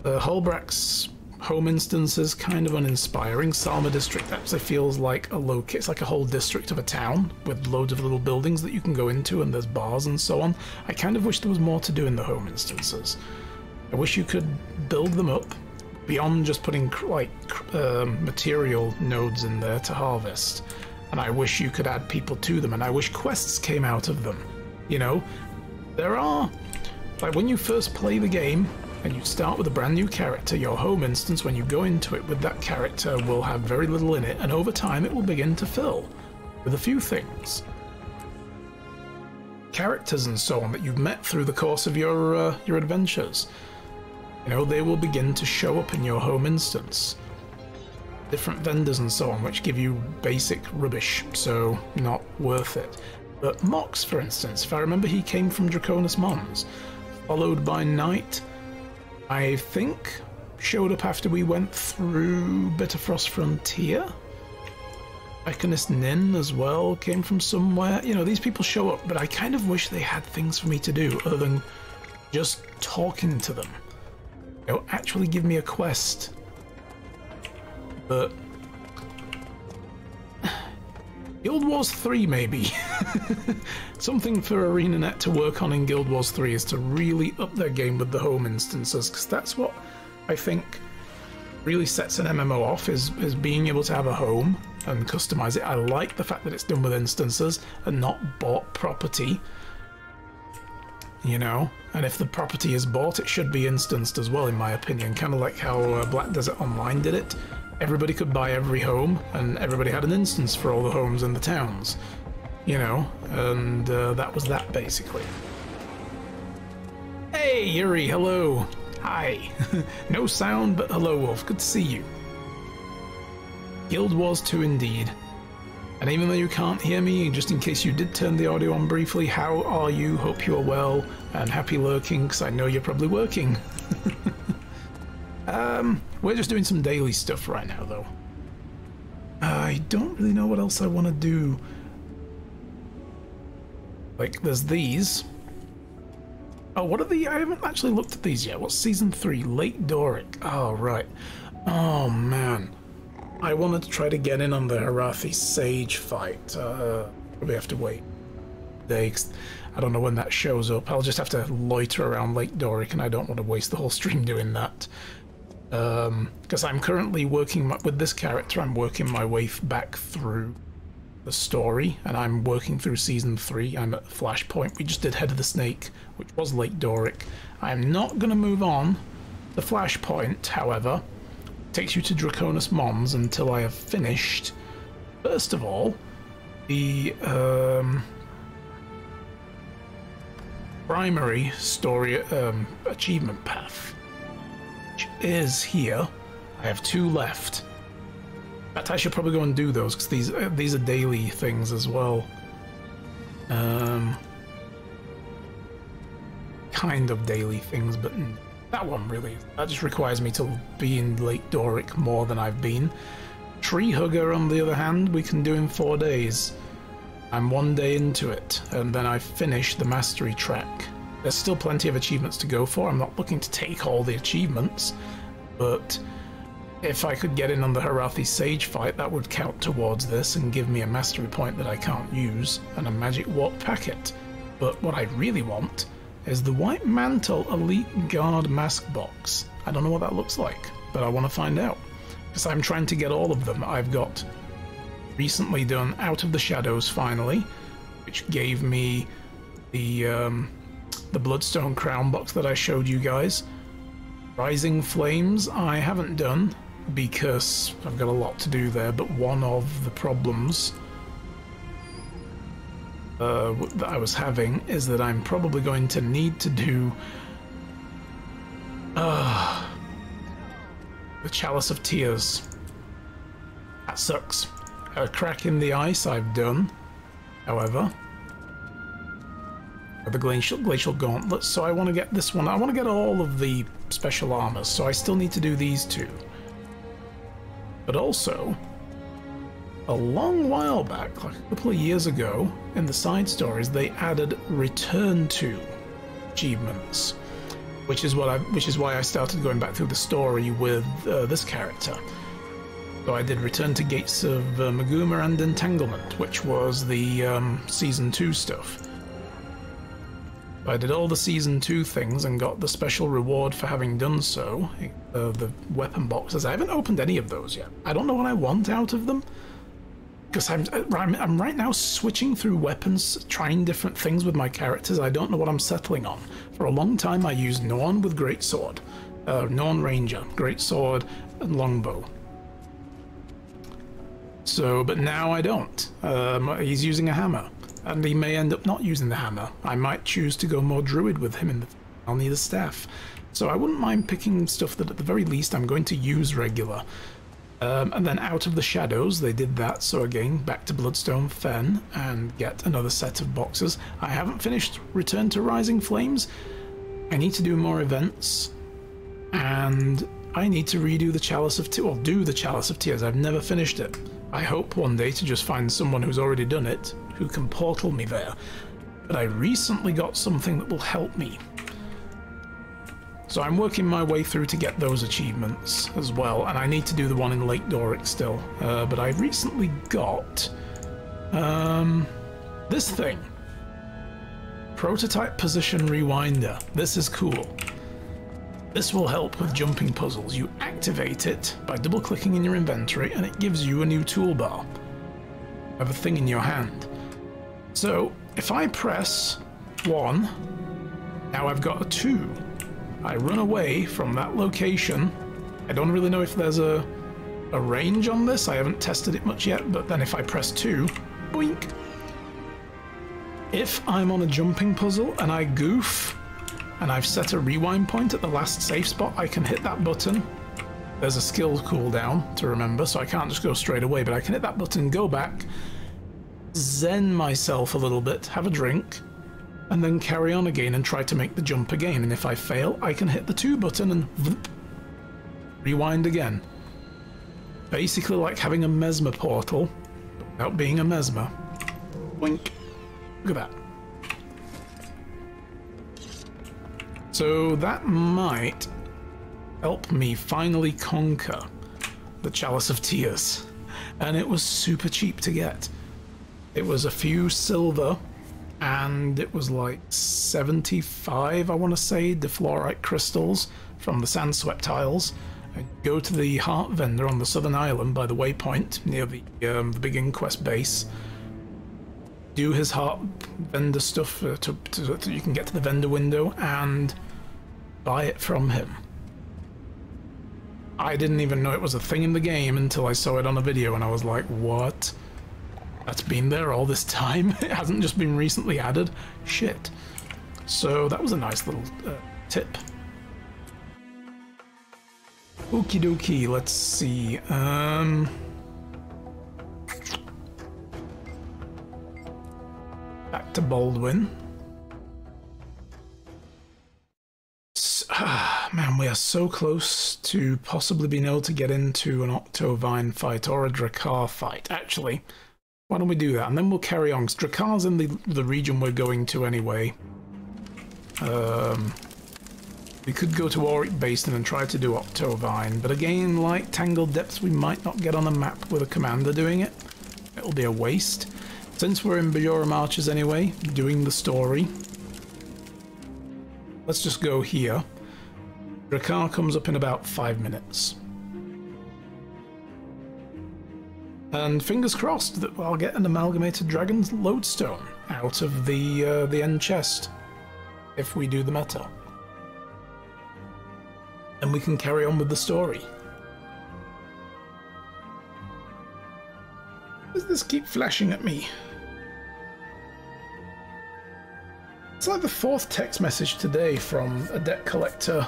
Holbrack's home instance is kind of uninspiring. Salma District actually feels like it's like a whole district of a town with loads of little buildings that you can go into and there's bars and so on. I kind of wish there was more to do in the home instances. I wish you could build them up beyond just putting like material nodes in there to harvest. And I wish you could add people to them, and I wish quests came out of them. You know, there are, like when you first play the game, and you start with a brand new character, your home instance, when you go into it with that character, will have very little in it, and over time it will begin to fill with a few things. Characters and so on that you've met through the course of your adventures. You know, they will begin to show up in your home instance. Different vendors and so on, which give you basic rubbish, so not worth it. But Mox, for instance, if I remember, he came from Draconis Mons, followed by Knight, I think, showed up after we went through Bitterfrost Frontier. Mechanist Nin as well came from somewhere. You know, these people show up, but I kind of wish they had things for me to do other than just talking to them. You know, actually give me a quest. But Guild Wars 3 maybe. Something for ArenaNet to work on in Guild Wars 3 is to really up their game with the home instances, because that's what I think really sets an MMO off, is being able to have a home and customize it. I like the fact that it's done with instances and not bought property, you know, and if the property is bought, it should be instanced as well, in my opinion, kind of like how Black Desert Online did it. Everybody could buy every home, and everybody had an instance for all the homes in the towns, you know, and that was that, basically. Hey, Yuri, hello. Hi. No sound, but hello, Wolf. Good to see you. Guild Wars 2 indeed. And even though you can't hear me, just in case you did turn the audio on briefly, how are you? Hope you're well and happy lurking, because I know you're probably working. We're just doing some daily stuff right now, though. I don't really know what else I want to do. Like, there's these. Oh, what are the... I haven't actually looked at these yet. What's Season 3? Lake Doric. Oh, right. Oh, man. I wanted to try to get in on the Harathi Sage fight. Probably have to wait days. I don't know when that shows up. I'll just have to loiter around Lake Doric, and I don't want to waste the whole stream doing that. Because I'm currently working with this character. I'm working my way back through the story, and I'm working through Season 3. I'm at Flashpoint. We just did Head of the Snake, which was Lake Doric. I'm not going to move on to Flashpoint, however. Takes you to Draconis Mons until I have finished, first of all, the primary story achievement path, which is here. I have 2 left. In fact, I should probably go and do those, because these are daily things as well. Kind of daily things, but that one really, that just requires me to be in Lake Doric more than I've been. Tree Hugger, on the other hand, we can do in 4 days. I'm 1 day into it, and then I finish the mastery track. There's still plenty of achievements to go for. I'm not looking to take all the achievements, but if I could get in on the Harathi Sage fight, that would count towards this and give me a mastery point that I can't use, and a magic warp packet. But what I really want is the White Mantle Elite Guard Mask Box. I don't know what that looks like, but I want to find out, because I'm trying to get all of them. I've got recently done Out of the Shadows finally, which gave me the Bloodstone Crown box that I showed you guys. Rising Flames I haven't done because I've got a lot to do there, but one of the problems that I was having is that I'm probably going to need to do the Chalice of Tears. That sucks. A Crack in the Ice I've done, however. The Glacial Gauntlet, so I want to get this one. I want to get all of the special armors, so I still need to do these 2. But also, a long while back, like a couple of years ago, in the side stories, they added Return To achievements, which is why I started going back through the story with this character. So I did Return to Gates of Maguma and Entanglement, which was the Season 2 stuff. I did all the Season 2 things and got the special reward for having done so, the weapon boxes. I haven't opened any of those yet. I don't know what I want out of them, because I'm right now switching through weapons, trying different things with my characters. I don't know what I'm settling on. For a long time I used Norn with Greatsword, Norn Ranger, Greatsword and Longbow. So, but now I don't. He's using a hammer. And he may end up not using the hammer. I might choose to go more druid with him I'll need a staff. So I wouldn't mind picking stuff that at the very least I'm going to use regular. And then Out of the Shadows, they did that, so again, back to Bloodstone Fen and get another set of boxes. I haven't finished Return to Rising Flames. I need to do more events, and I need to redo the Chalice of Tears, or do the Chalice of Tears. I've never finished it. I hope one day to just find someone who's already done it, who can portal me there. But I recently got something that will help me. So I'm working my way through to get those achievements as well, and I need to do the one in Lake Doric still. But I recently got this thing. Prototype Position Rewinder. This is cool. This will help with jumping puzzles. You activate it by double-clicking in your inventory, and it gives you a new toolbar. You have a thing in your hand. So, if I press 1, now I've got a 2. I run away from that location. I don't really know if there's a range on this. I haven't tested it much yet, but then if I press 2, boink. If I'm on a jumping puzzle and I goof, and I've set a rewind point at the last safe spot, I can hit that button. There's a skill cooldown to remember, so I can't just go straight away, but I can hit that button, go back, zen myself a little bit, have a drink, and then carry on again and try to make the jump again. And if I fail, I can hit the 2 button and rewind again. Basically like having a mesmer portal without being a mesmer. Wink. Look at that. So that might help me finally conquer the Chalice of Tears. And it was super cheap to get. It was a few silver, and it was like 75, I want to say, defluorite crystals from the Sandswept Isles. And go to the heart vendor on the southern island by the waypoint near the big inquest base. Do his heart vendor stuff so you can get to the vendor window and buy it from him. I didn't even know it was a thing in the game until I saw it on a video, and I was like, what? That's been there all this time? It hasn't just been recently added? Shit. So that was a nice little tip. Okie dokie, let's see. Back to Baldwin. Man, we are so close to possibly being able to get into an Octovine fight or a Drakkar fight. Actually, why don't we do that? And then we'll carry on, because Drakkar's in the region we're going to anyway. We could go to Auric Basin and try to do Octovine, but again, like Tangled Depths, we might not get on a map with a commander doing it. It'll be a waste. Since we're in Bajora Marches anyway, doing the story, let's just go here. Drakkar comes up in about 5 minutes. And fingers crossed that I'll get an Amalgamated Dragon's Lodestone out of the end chest if we do the meta. And we can carry on with the story. Does this keep flashing at me? It's like the 4th text message today from a debt collector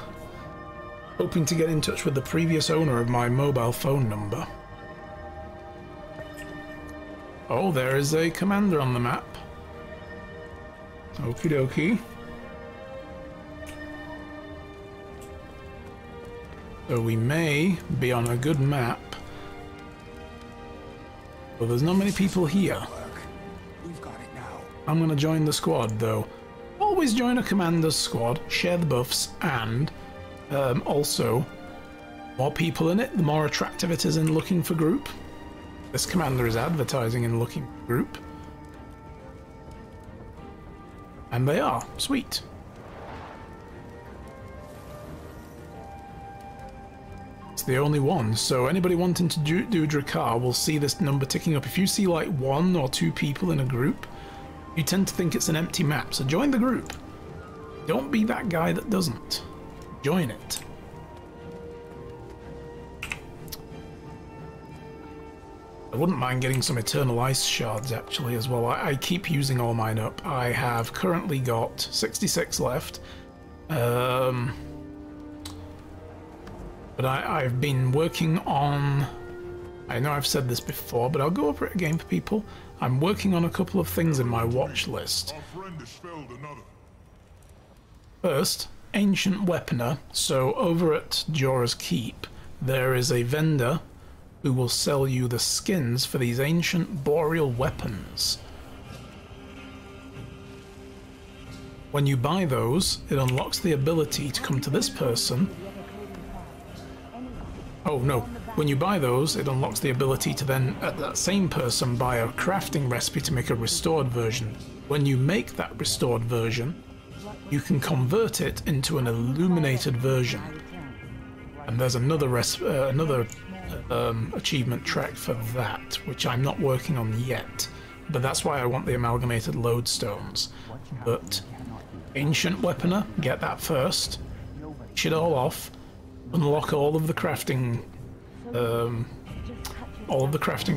hoping to get in touch with the previous owner of my mobile phone number. Oh, there is a commander on the map. Okie dokie. So we may be on a good map. But there's not many people here. We've got it now. I'm going to join the squad, though. Always join a commander's squad, share the buffs, and also, more people in it, the more attractive it is in looking for group. This commander is advertising in looking for group. And they are. Sweet. It's the only one, so anybody wanting to do Drakkar will see this number ticking up. If you see like 1 or 2 people in a group, you tend to think it's an empty map, so join the group. Don't be that guy that doesn't. Join it. I wouldn't mind getting some Eternal Ice Shards actually as well. I keep using all mine up. I have currently got 66 left. But I've been working on... I know I've said this before, but I'll go over it again for people. I'm working on a couple of things in my watch list. First, Ancient Weaponer. So over at Jorah's Keep, there is a vendor who will sell you the skins for these ancient boreal weapons. When you buy those, it unlocks the ability to come to this person. Oh no, when you buy those, it unlocks the ability to then, at that same person, buy a crafting recipe to make a restored version. When you make that restored version, you can convert it into an illuminated version. And there's another achievement track for that, which I'm not working on yet. But that's why I want the amalgamated lodestones. But Ancient Weaponer, get that first. Shit all off. Unlock all of the crafting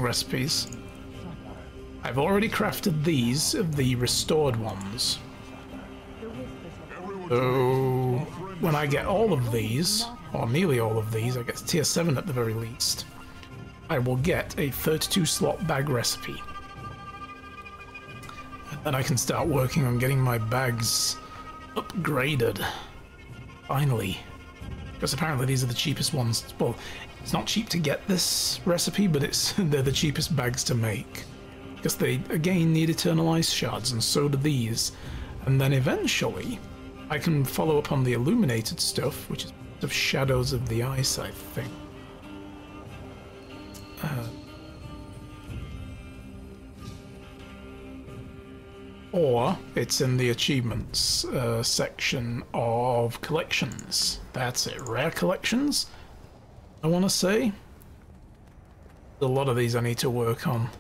recipes. I've already crafted these, the restored ones. So when I get all of these, or nearly all of these, I get to tier 7 at the very least, I will get a 32 slot bag recipe. Then I can start working on getting my bags upgraded. Finally. Because apparently these are the cheapest ones. Well, it's not cheap to get this recipe, but they're the cheapest bags to make. Because they, again, need eternal ice shards, and so do these. And then eventually, I can follow up on the illuminated stuff, which is of Shadows of the Ice, I think. Or it's in the achievements section of collections. That's it, rare collections, I want to say. A lot of these I need to work on.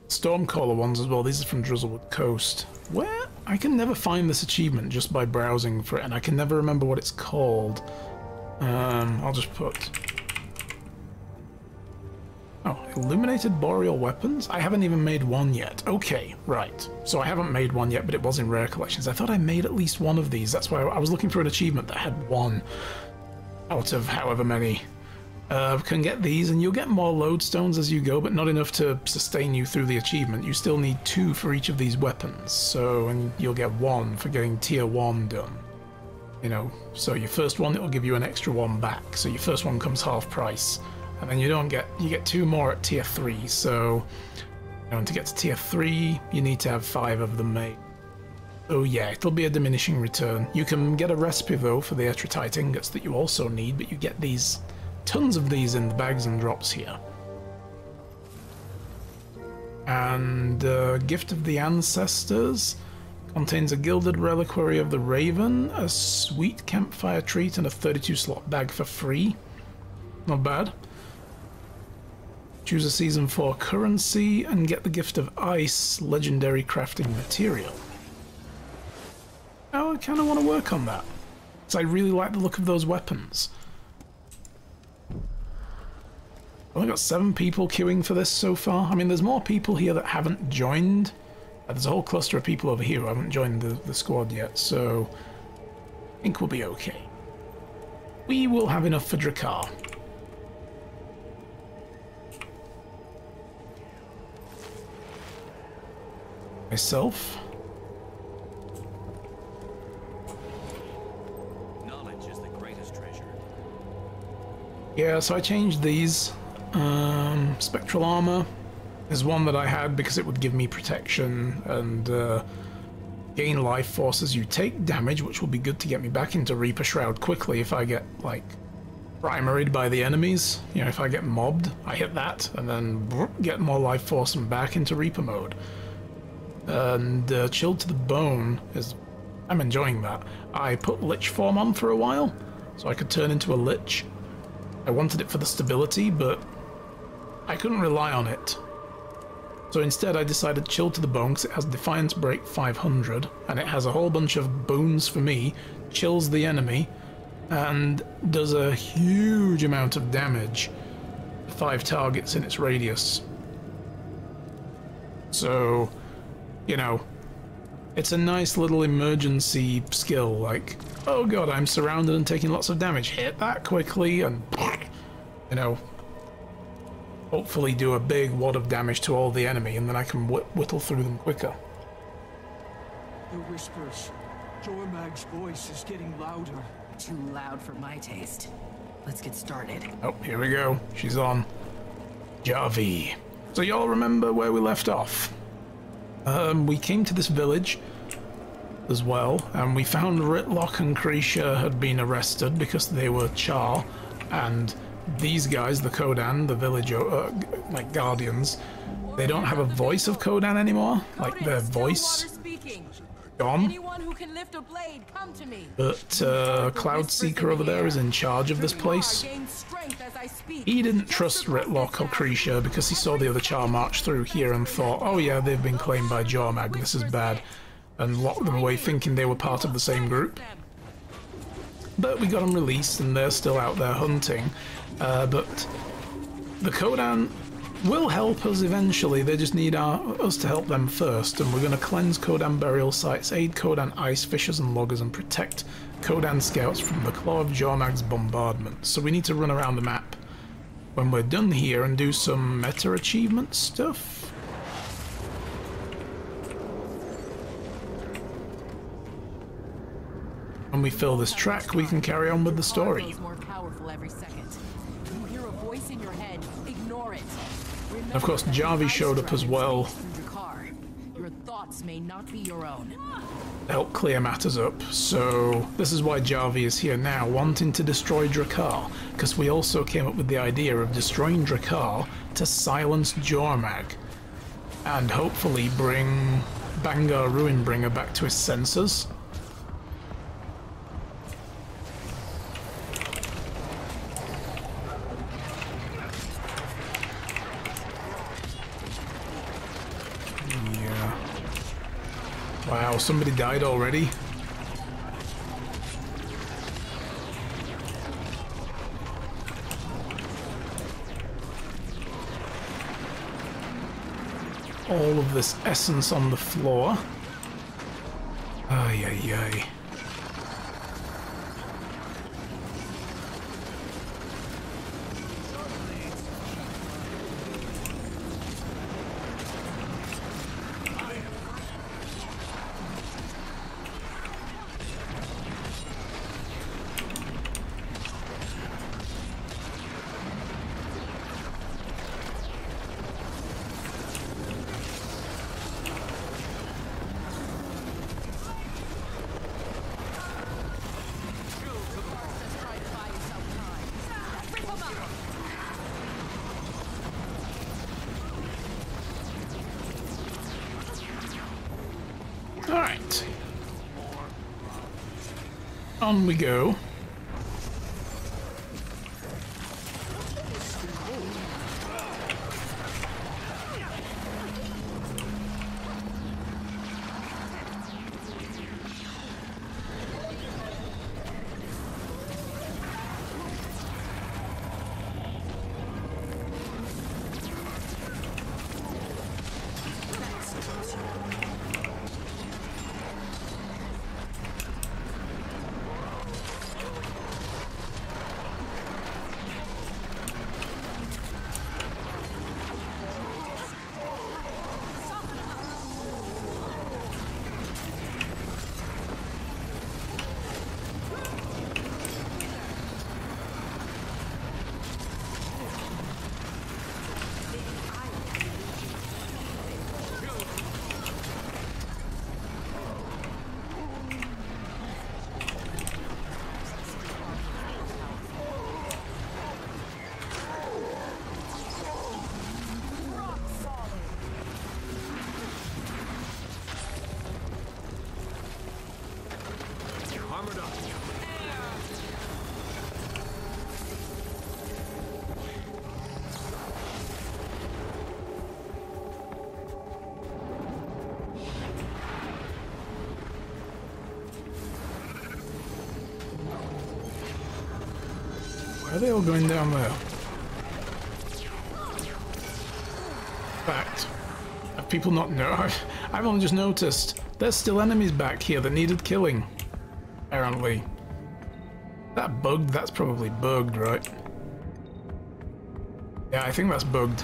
Stormcaller ones as well. These are from Drizzlewood Coast. Where? I can never find this achievement just by browsing for it, and I can never remember what it's called. I'll just put... Oh, Illuminated Boreal Weapons? I haven't even made one yet. Okay, right. So I haven't made one yet, but it was in Rare Collections. I thought I made at least one of these. That's why I was looking for an achievement that had one out of however many. Can get these, and you'll get more lodestones as you go, but not enough to sustain you through the achievement. You still need 2 for each of these weapons, so, and you'll get 1 for getting tier 1 done. You know, so your first one, it'll give you an extra 1 back, so your first one comes half price. And then you get 2 more at tier 3, so, you know, and to get to tier 3, you need to have 5 of them made. Oh yeah, it'll be a diminishing return. You can get a recipe though for the Etritite ingots that you also need, but you get these... tons of these in the bags and drops here. And Gift of the Ancestors contains a Gilded Reliquary of the Raven, a sweet campfire treat, and a 32-slot bag for free. Not bad. Choose a Season 4 currency and get the Gift of Ice legendary crafting material. Oh, I kind of want to work on that, because I really like the look of those weapons. I've only got 7 people queuing for this so far. I mean, there's more people here that haven't joined. There's a whole cluster of people over here who haven't joined the squad yet, so I think we'll be okay. We will have enough for Drakkar. Myself. Knowledge is the greatest treasure. Yeah, so I changed these. Spectral armor is one that I had because it would give me protection and gain life force as you take damage, which will be good to get me back into Reaper Shroud quickly if I get, like, primaried by the enemies. You know, if I get mobbed, I hit that, and then get more life force and back into Reaper mode. And Chilled to the Bone is... I'm enjoying that. I put Lich form on for a while, so I could turn into a Lich. I wanted it for the stability, but I couldn't rely on it. So instead I decided Chilled to the Bone, because it has Defiance Break 500, and it has a whole bunch of boons for me, chills the enemy, and does a huge amount of damage to 5 targets in its radius. So, you know, it's a nice little emergency skill, like, oh god, I'm surrounded and taking lots of damage, hit that quickly, and, you know, hopefully do a big wad of damage to all the enemy, and then I can whittle through them quicker. The whispers. Jormag's voice is getting louder. Too loud for my taste. Let's get started. Oh, here we go. She's on. Javi. So y'all remember where we left off? We came to this village as well, and we found Ritlock and Krisha had been arrested because they were Char, and these guys, the Kodan, the village, like guardians, they don't have a voice of Kodan anymore, like their voice gone. Anyone who can lift a blade, come to me. But Cloudseeker over there is in charge of this place. He didn't trust Ritlock or Krisha because he saw the other Char march through here and thought, oh yeah, they've been claimed by Jormag, this is bad, and locked them away thinking they were part of the same group. but we got them released and they're still out there hunting. But the Kodan will help us eventually. They just need us to help them first, and we're going to cleanse Kodan burial sites, aid Kodan ice fishers and loggers, and protect Kodan scouts from the Claw of Jormag's bombardment. So we need to run around the map when we're done here and do some meta achievement stuff. When we fill this track, we can carry on with the story. More powerful every second. You hear a voice in your head, ignore it. Of course, Jarvi showed up as well. Your thoughts may not be your own. Help clear matters up, so this is why Jarvi is here now, wanting to destroy Drakkar, because we also came up with the idea of destroying Drakkar to silence Jormag, and hopefully bring Bangar Ruinbringer back to his senses. Wow, somebody died already. All of this essence on the floor. Ay, ay, ay. Alright. On we go. Why are they all going down there? Fact. Have people not know? I've only just noticed. There's still enemies back here that needed killing. Apparently. That bugged? That's probably bugged, right? Yeah, I think that's bugged.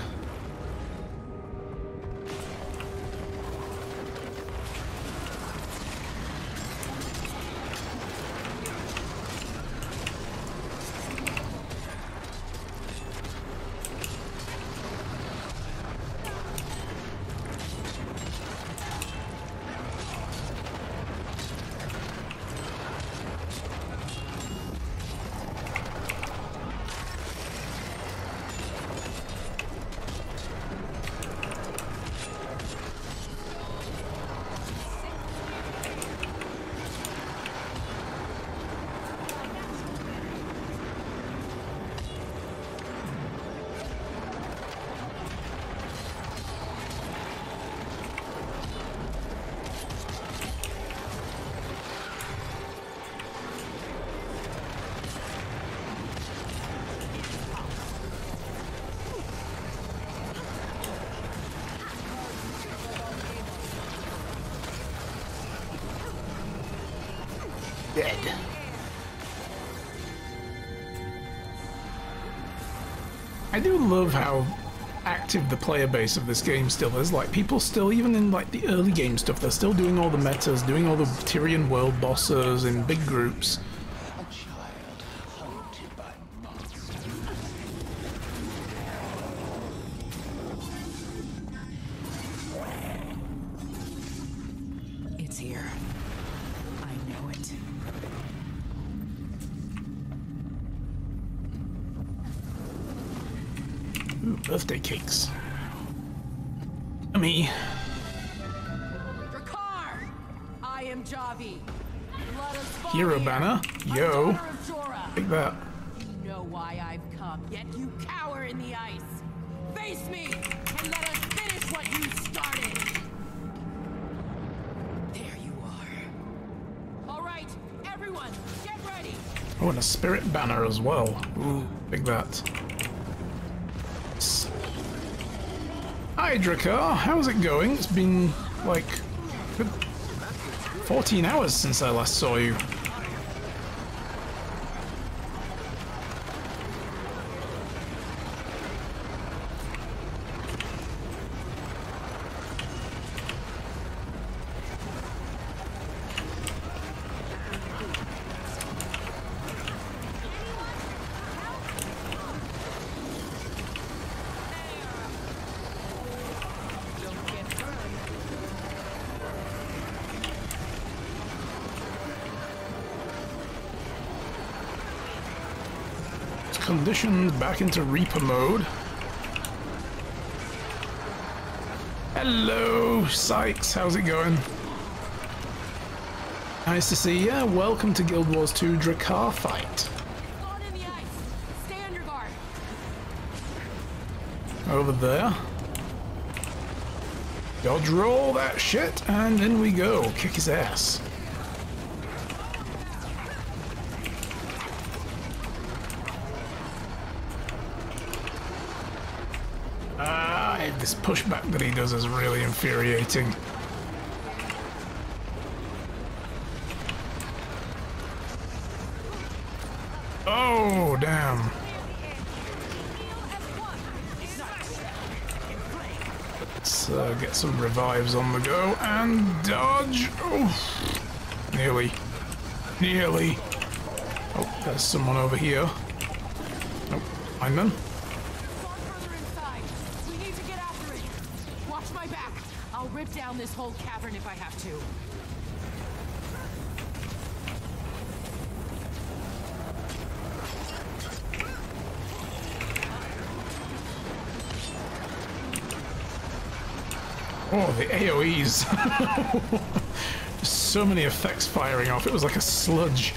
Dead. I do love how active the player base of this game still is. Like, people still, even in like the early game stuff, they're still doing all the metas, doing all the Tyrian world bosses in big groups. A child haunted by monsters. It's here. I know it. Ooh, birthday cakes. Me. Drakkar! I am Javi. Let us fall Hero here. banner. A Yo. daughter of Jorah. Take that. You know why I've come, yet you cower in the ice. Face me, and let us finish what you started. There you are. All right, everyone, get ready. Oh, and a spirit banner as well. Ooh, take that. Hi, Drakkar. How's it going? It's been, like, good 14 hours since I last saw you. Conditioned back into Reaper mode. Hello, Sykes. How's it going? Nice to see ya. Welcome to Guild Wars 2 Drakkar fight. Guard in the ice. Stay on your guard. Over there. Dodge roll that shit, and in we go. Kick his ass. This pushback that he does is really infuriating. Oh, damn. Let's get some revives on the go and dodge. Oh, nearly. Nearly. Oh, there's someone over here. Oh, find them. I'll rip down this whole cavern if I have to. Oh, the AoEs. So many effects firing off. It was like a sludge.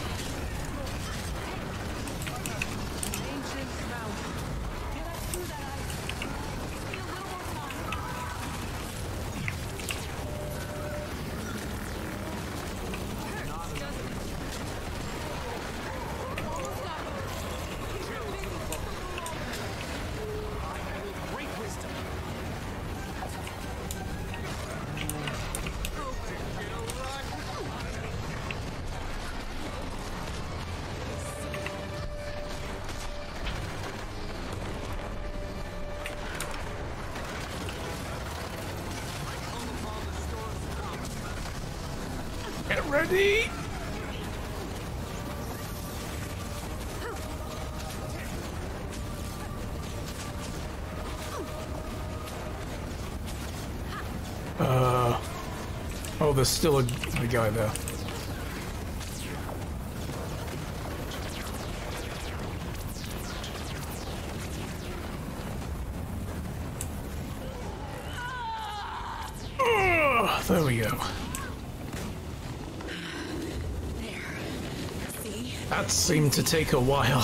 Get ready! Oh, there's still a guy there. Oh, there we go. That seemed to take a while.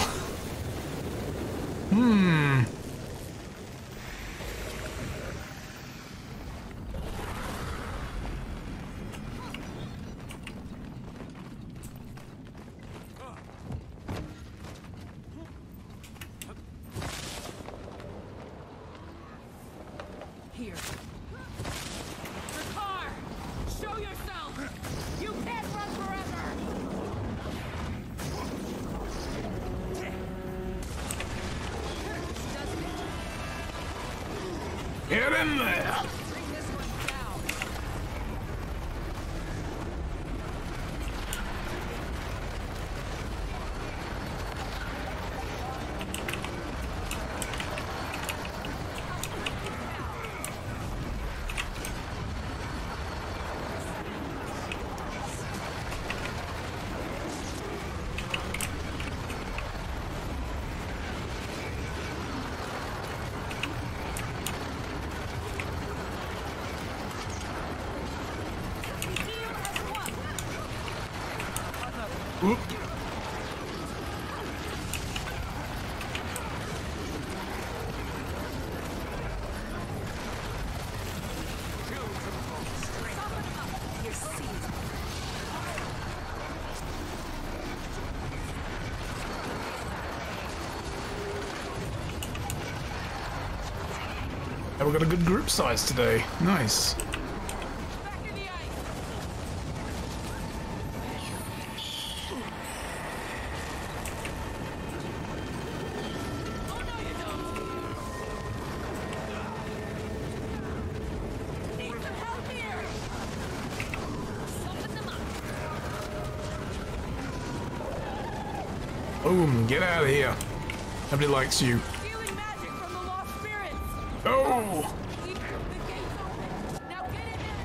Here. Drakkar! Show yourself! You can't run forever! Get in there! Oop. Yeah, we've got a good group size today. Nice. Boom, get out of here. Nobody likes you. Stealing magic from the lost spirits. Oh! Keep the gates open. Now get in there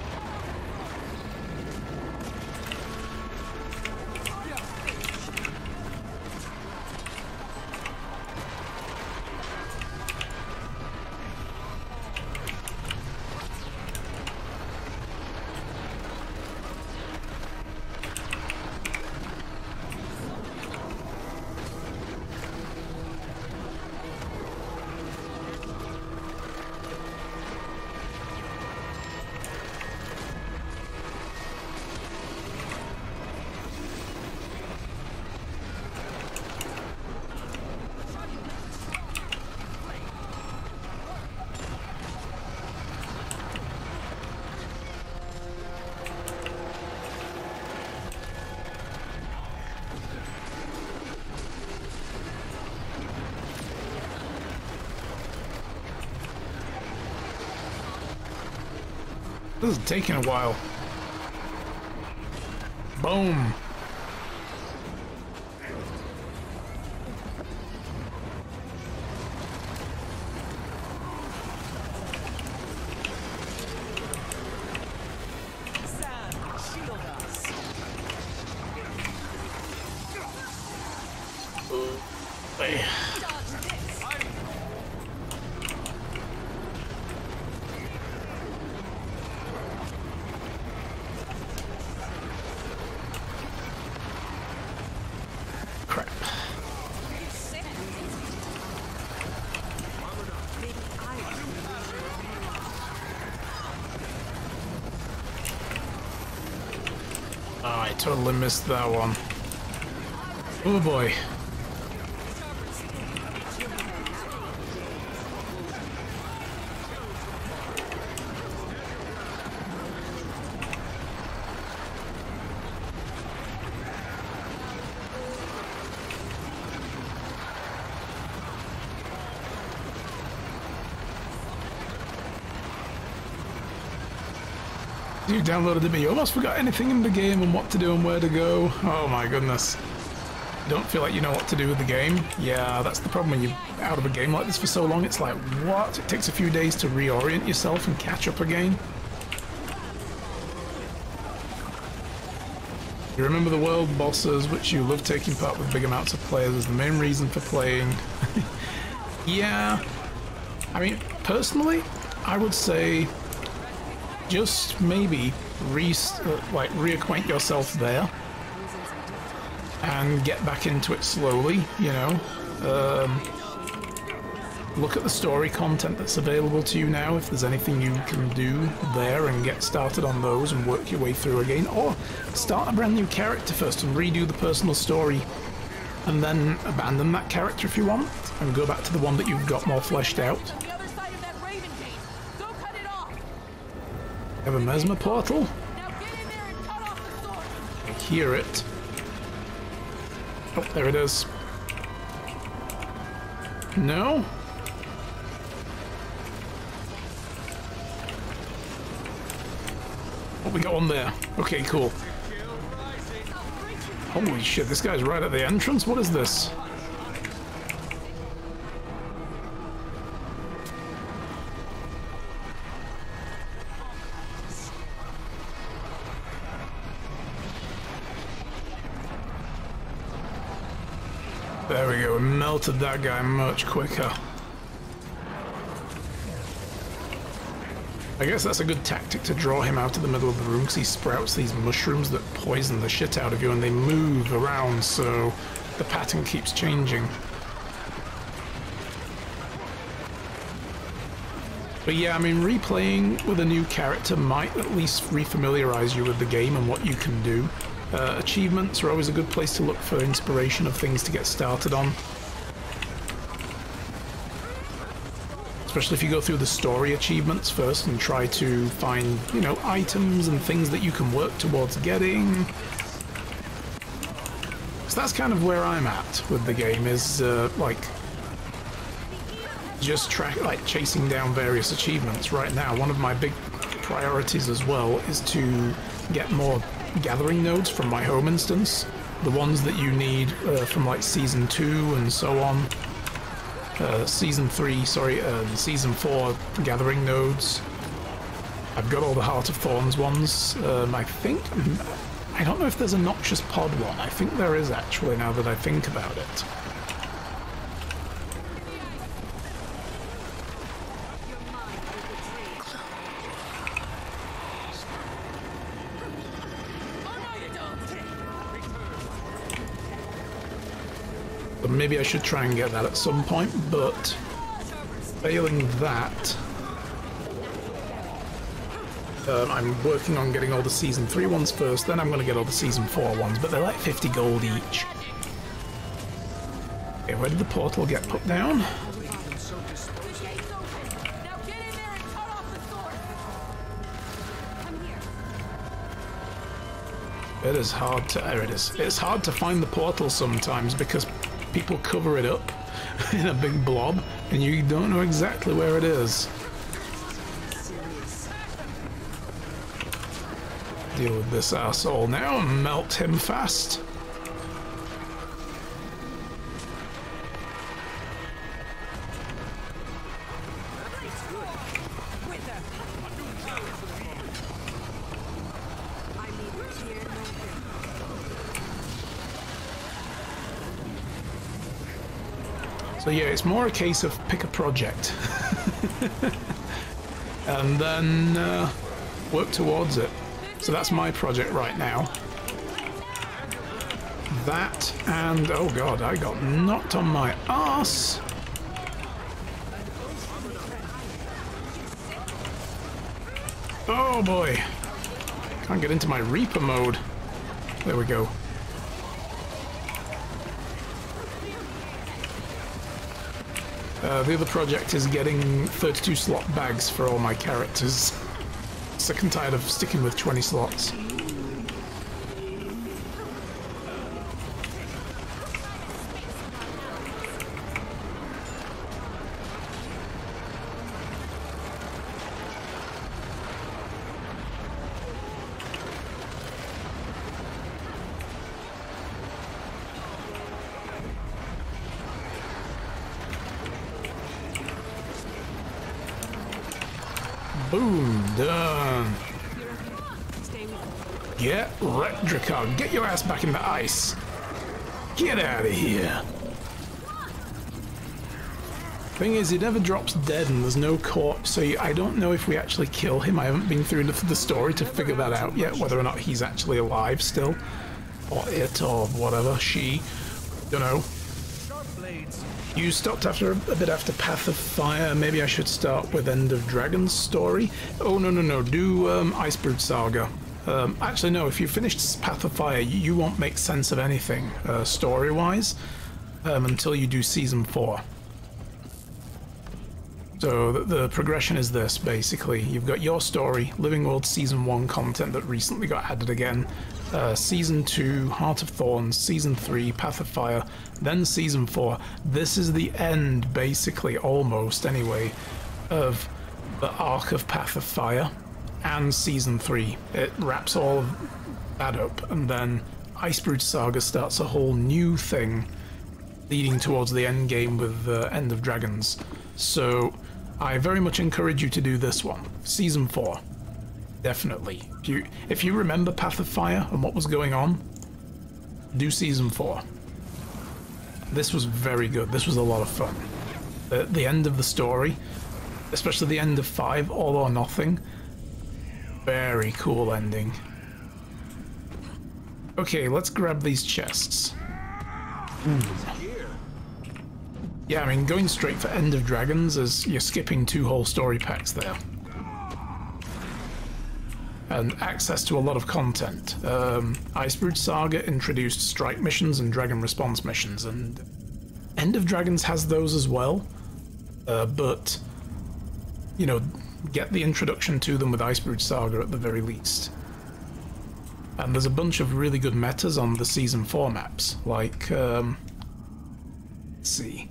This is taking a while. Boom. Hey. Crap. Oh, I totally missed that one. Oh boy. You downloaded it, but you almost forgot anything in the game and what to do and where to go. Oh my goodness. Don't feel like you know what to do with the game. Yeah, that's the problem when you're out of a game like this for so long. It's like, what? It takes a few days to reorient yourself and catch up again. You remember the world bosses, which you love taking part with big amounts of players as the main reason for playing. Yeah. I mean, personally, I would say just maybe reacquaint yourself there and get back into it slowly, you know. Look at the story content that's available to you now, if there's anything you can do there, and get started on those and work your way through again. Or start a brand new character first and redo the personal story, and then abandon that character if you want, and go back to the one that you've got more fleshed out. the other side of that raven gate. Don't cut it off. Have a mesmer portal? Now get in there and cut off the sword. I hear it. Oh, there it is. Oh, we got one there. Okay, cool. Holy shit, this guy's right at the entrance? What is this? There we go, we melted that guy much quicker. I guess that's a good tactic to draw him out of the middle of the room, because he sprouts these mushrooms that poison the shit out of you and they move around, so the pattern keeps changing. But yeah, I mean, replaying with a new character might at least refamiliarize you with the game and what you can do. Achievements are always a good place to look for inspiration of things to get started on. Especially if you go through the story achievements first and try to find, you know, items and things that you can work towards getting. So that's kind of where I'm at with the game, is like just chasing down various achievements. Right now, one of my big priorities as well is to get more gathering nodes from my home instance, the ones that you need from like season 2 and so on. Season 3, sorry, Season 4 gathering nodes. I've got all the Heart of Thorns ones. I think, I don't know if there's a Noxious Pod one. I think there is actually, now that I think about it. But maybe I should try and get that at some point, but failing that, I'm working on getting all the Season 3 ones first, then I'm going to get all the Season 4 ones, but they're like 50 gold each. Okay, where did the portal get put down? It is hard to, there it is. It's hard to find the portal sometimes because people cover it up in a big blob and you don't know exactly where it is. Deal with this asshole now and melt him fast. So yeah, it's more a case of pick a project and then work towards it. So that's my project right now. That and, oh god, I got knocked on my ass. Oh boy, can't get into my Reaper mode. There we go. The other project is getting 32 slot bags for all my characters. Sick and tired of sticking with 20 slots. Boom, done. Get wrecked, Drakar. Get your ass back in the ice. Get out of here. Thing is, he never drops dead and there's no corpse, so I don't know if we actually kill him. I haven't been through enough of the story to figure that out yet, whether or not he's actually alive still. Or it, or whatever, she. Don't know. You stopped after a bit after Path of Fire. Maybe I should start with End of Dragon's story. Oh, no. Do Icebrood Saga. Actually, no. If you finished Path of Fire, you won't make sense of anything story-wise until you do Season 4. So the progression is this, basically. You've got your story, Living World Season 1 content that recently got added again, Season 2, Heart of Thorns, Season 3, Path of Fire, then Season 4. This is the end, basically, almost anyway, of the arc of Path of Fire. and Season 3. It wraps all of that up, and then Icebrood Saga starts a whole new thing leading towards the end game with End of Dragons. So I very much encourage you to do this one. Season 4. Definitely. If you remember Path of Fire and what was going on, do Season 4. This was very good. This was a lot of fun. The end of the story, especially the end of 5, All or Nothing, very cool ending. Okay, let's grab these chests. Ooh. Yeah, I mean, going straight for End of Dragons is you're skipping 2 whole story packs there. And access to a lot of content. Icebrood Saga introduced strike missions and dragon response missions, and End of Dragons has those as well. But, you know, get the introduction to them with Icebrood Saga at the very least. And there's a bunch of really good metas on the Season 4 maps, like, let's see,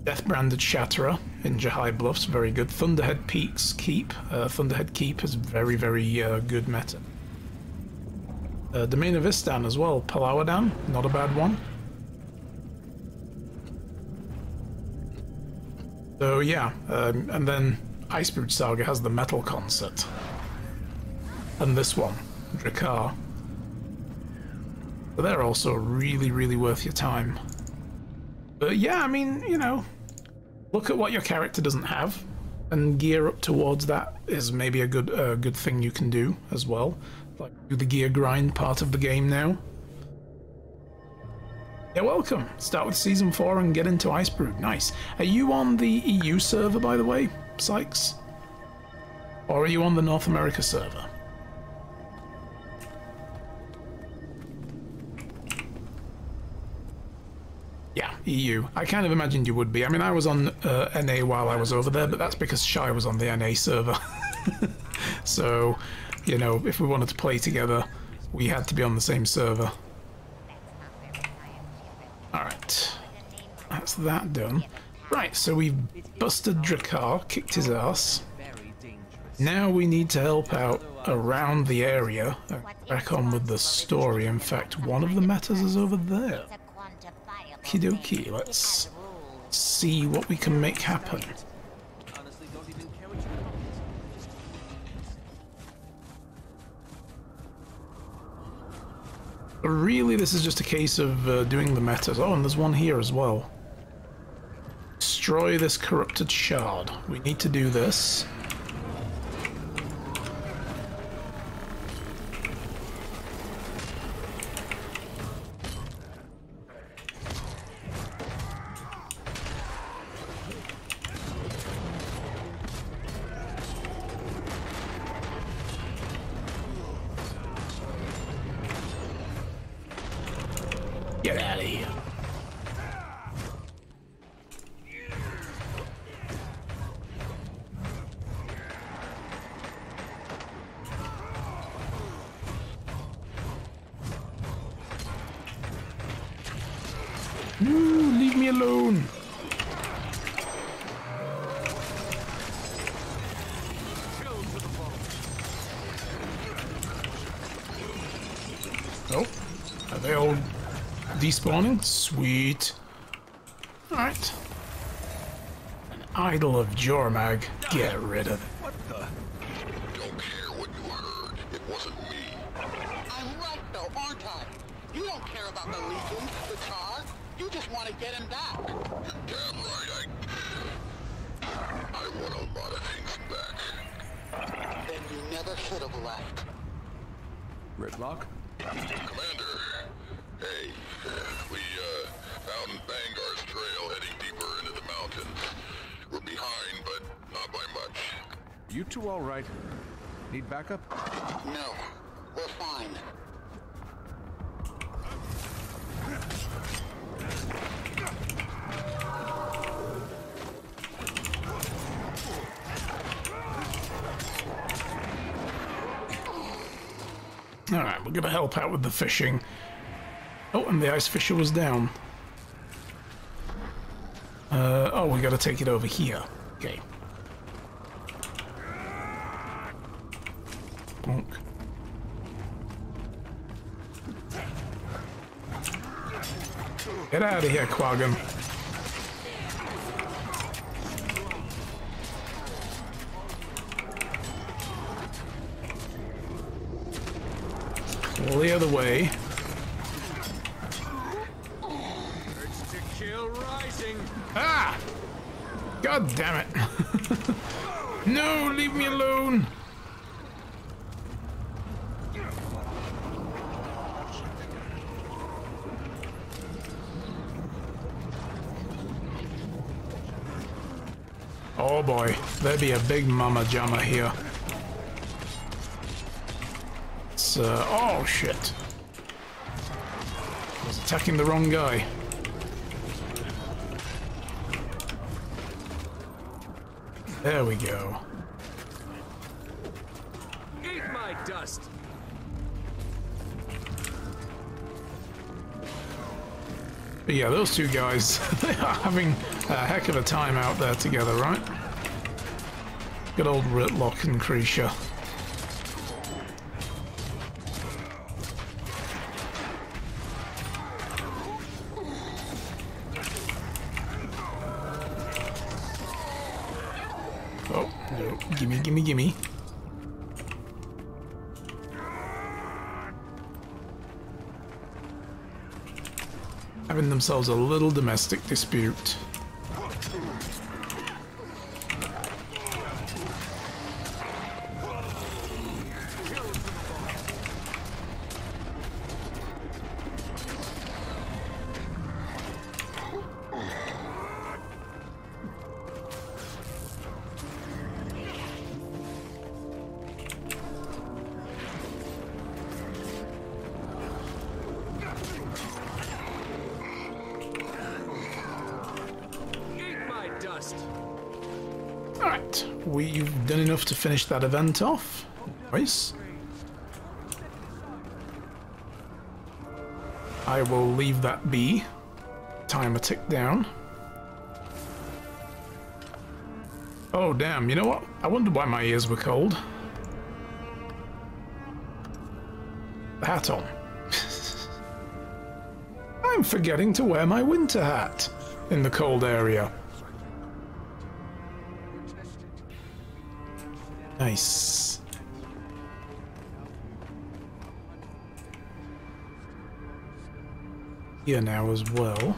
Death-Branded Shatterer in Jahai Bluffs, very good. Thunderhead Peaks Keep, Thunderhead Keep is very, very good meta. Domain of Istan as well, Palawadan, not a bad one. So yeah, and then Icebrood Saga has the Metal Concert. And this one, Drakkar. But they're also really, really worth your time. But yeah, I mean, you know, look at what your character doesn't have, and gear up towards that is maybe a good thing you can do as well. Like do the gear grind part of the game now. Yeah, welcome. Start with Season 4 and get into Icebrood. Nice. Are you on the EU server, by the way, Sykes? Or are you on the North America server? Yeah, EU. I kind of imagined you would be. I mean, I was on NA while I was over there, but that's because Shy was on the NA server. So, you know, if we wanted to play together, we had to be on the same server. Alright. That's that done. Right, so we've busted Drakkar, kicked his ass. Now we need to help out around the area and crack on with the story. In fact, one of the metas is over there. Okie dokie, let's see what we can make happen. But really, this is just a case of doing the metas. Oh, and there's one here as well. Destroy this corrupted shard. We need to do this. Get out of here. No, leave me alone. Oh, are they all despawning? Sweet. Alright. An idol of Jormag. Get rid of it. What the? Don't care what you heard. It wasn't me. I'm right though, aren't I? You don't care about the Legion, the car. You just want to get him back. You're damn right. I want a lot of things back. Then you never should have left. Ridlock? Commander. Hey, we found Vanguard's trail heading deeper into the mountains. We're behind, but not by much. You two all right? Need backup? No, we're fine. Alright, we're gonna help out with the fishing. Oh, and the ice fisher was down. Oh, we gotta take it over here. Okay. punk. Get out of here, Quaggan. Clear the way. Urge to kill rising. Ah! God damn it. No, leave me alone. Oh boy, there be a big mama jamma here. It's, oh shit. I was attacking the wrong guy. There we go. Eat my dust. But yeah, those two guys, they are having a heck of a time out there together, right? Good old Ritlock and Creature. Oh, no. Gimme, gimme, gimme. Having themselves a little domestic dispute. Alright, we've done enough to finish that event off. Nice. I will leave that be. Timer tick down. Oh damn, you know what? I wondered why my ears were cold. The hat on. I'm forgetting to wear my winter hat in the cold area. Nice. Here now as well.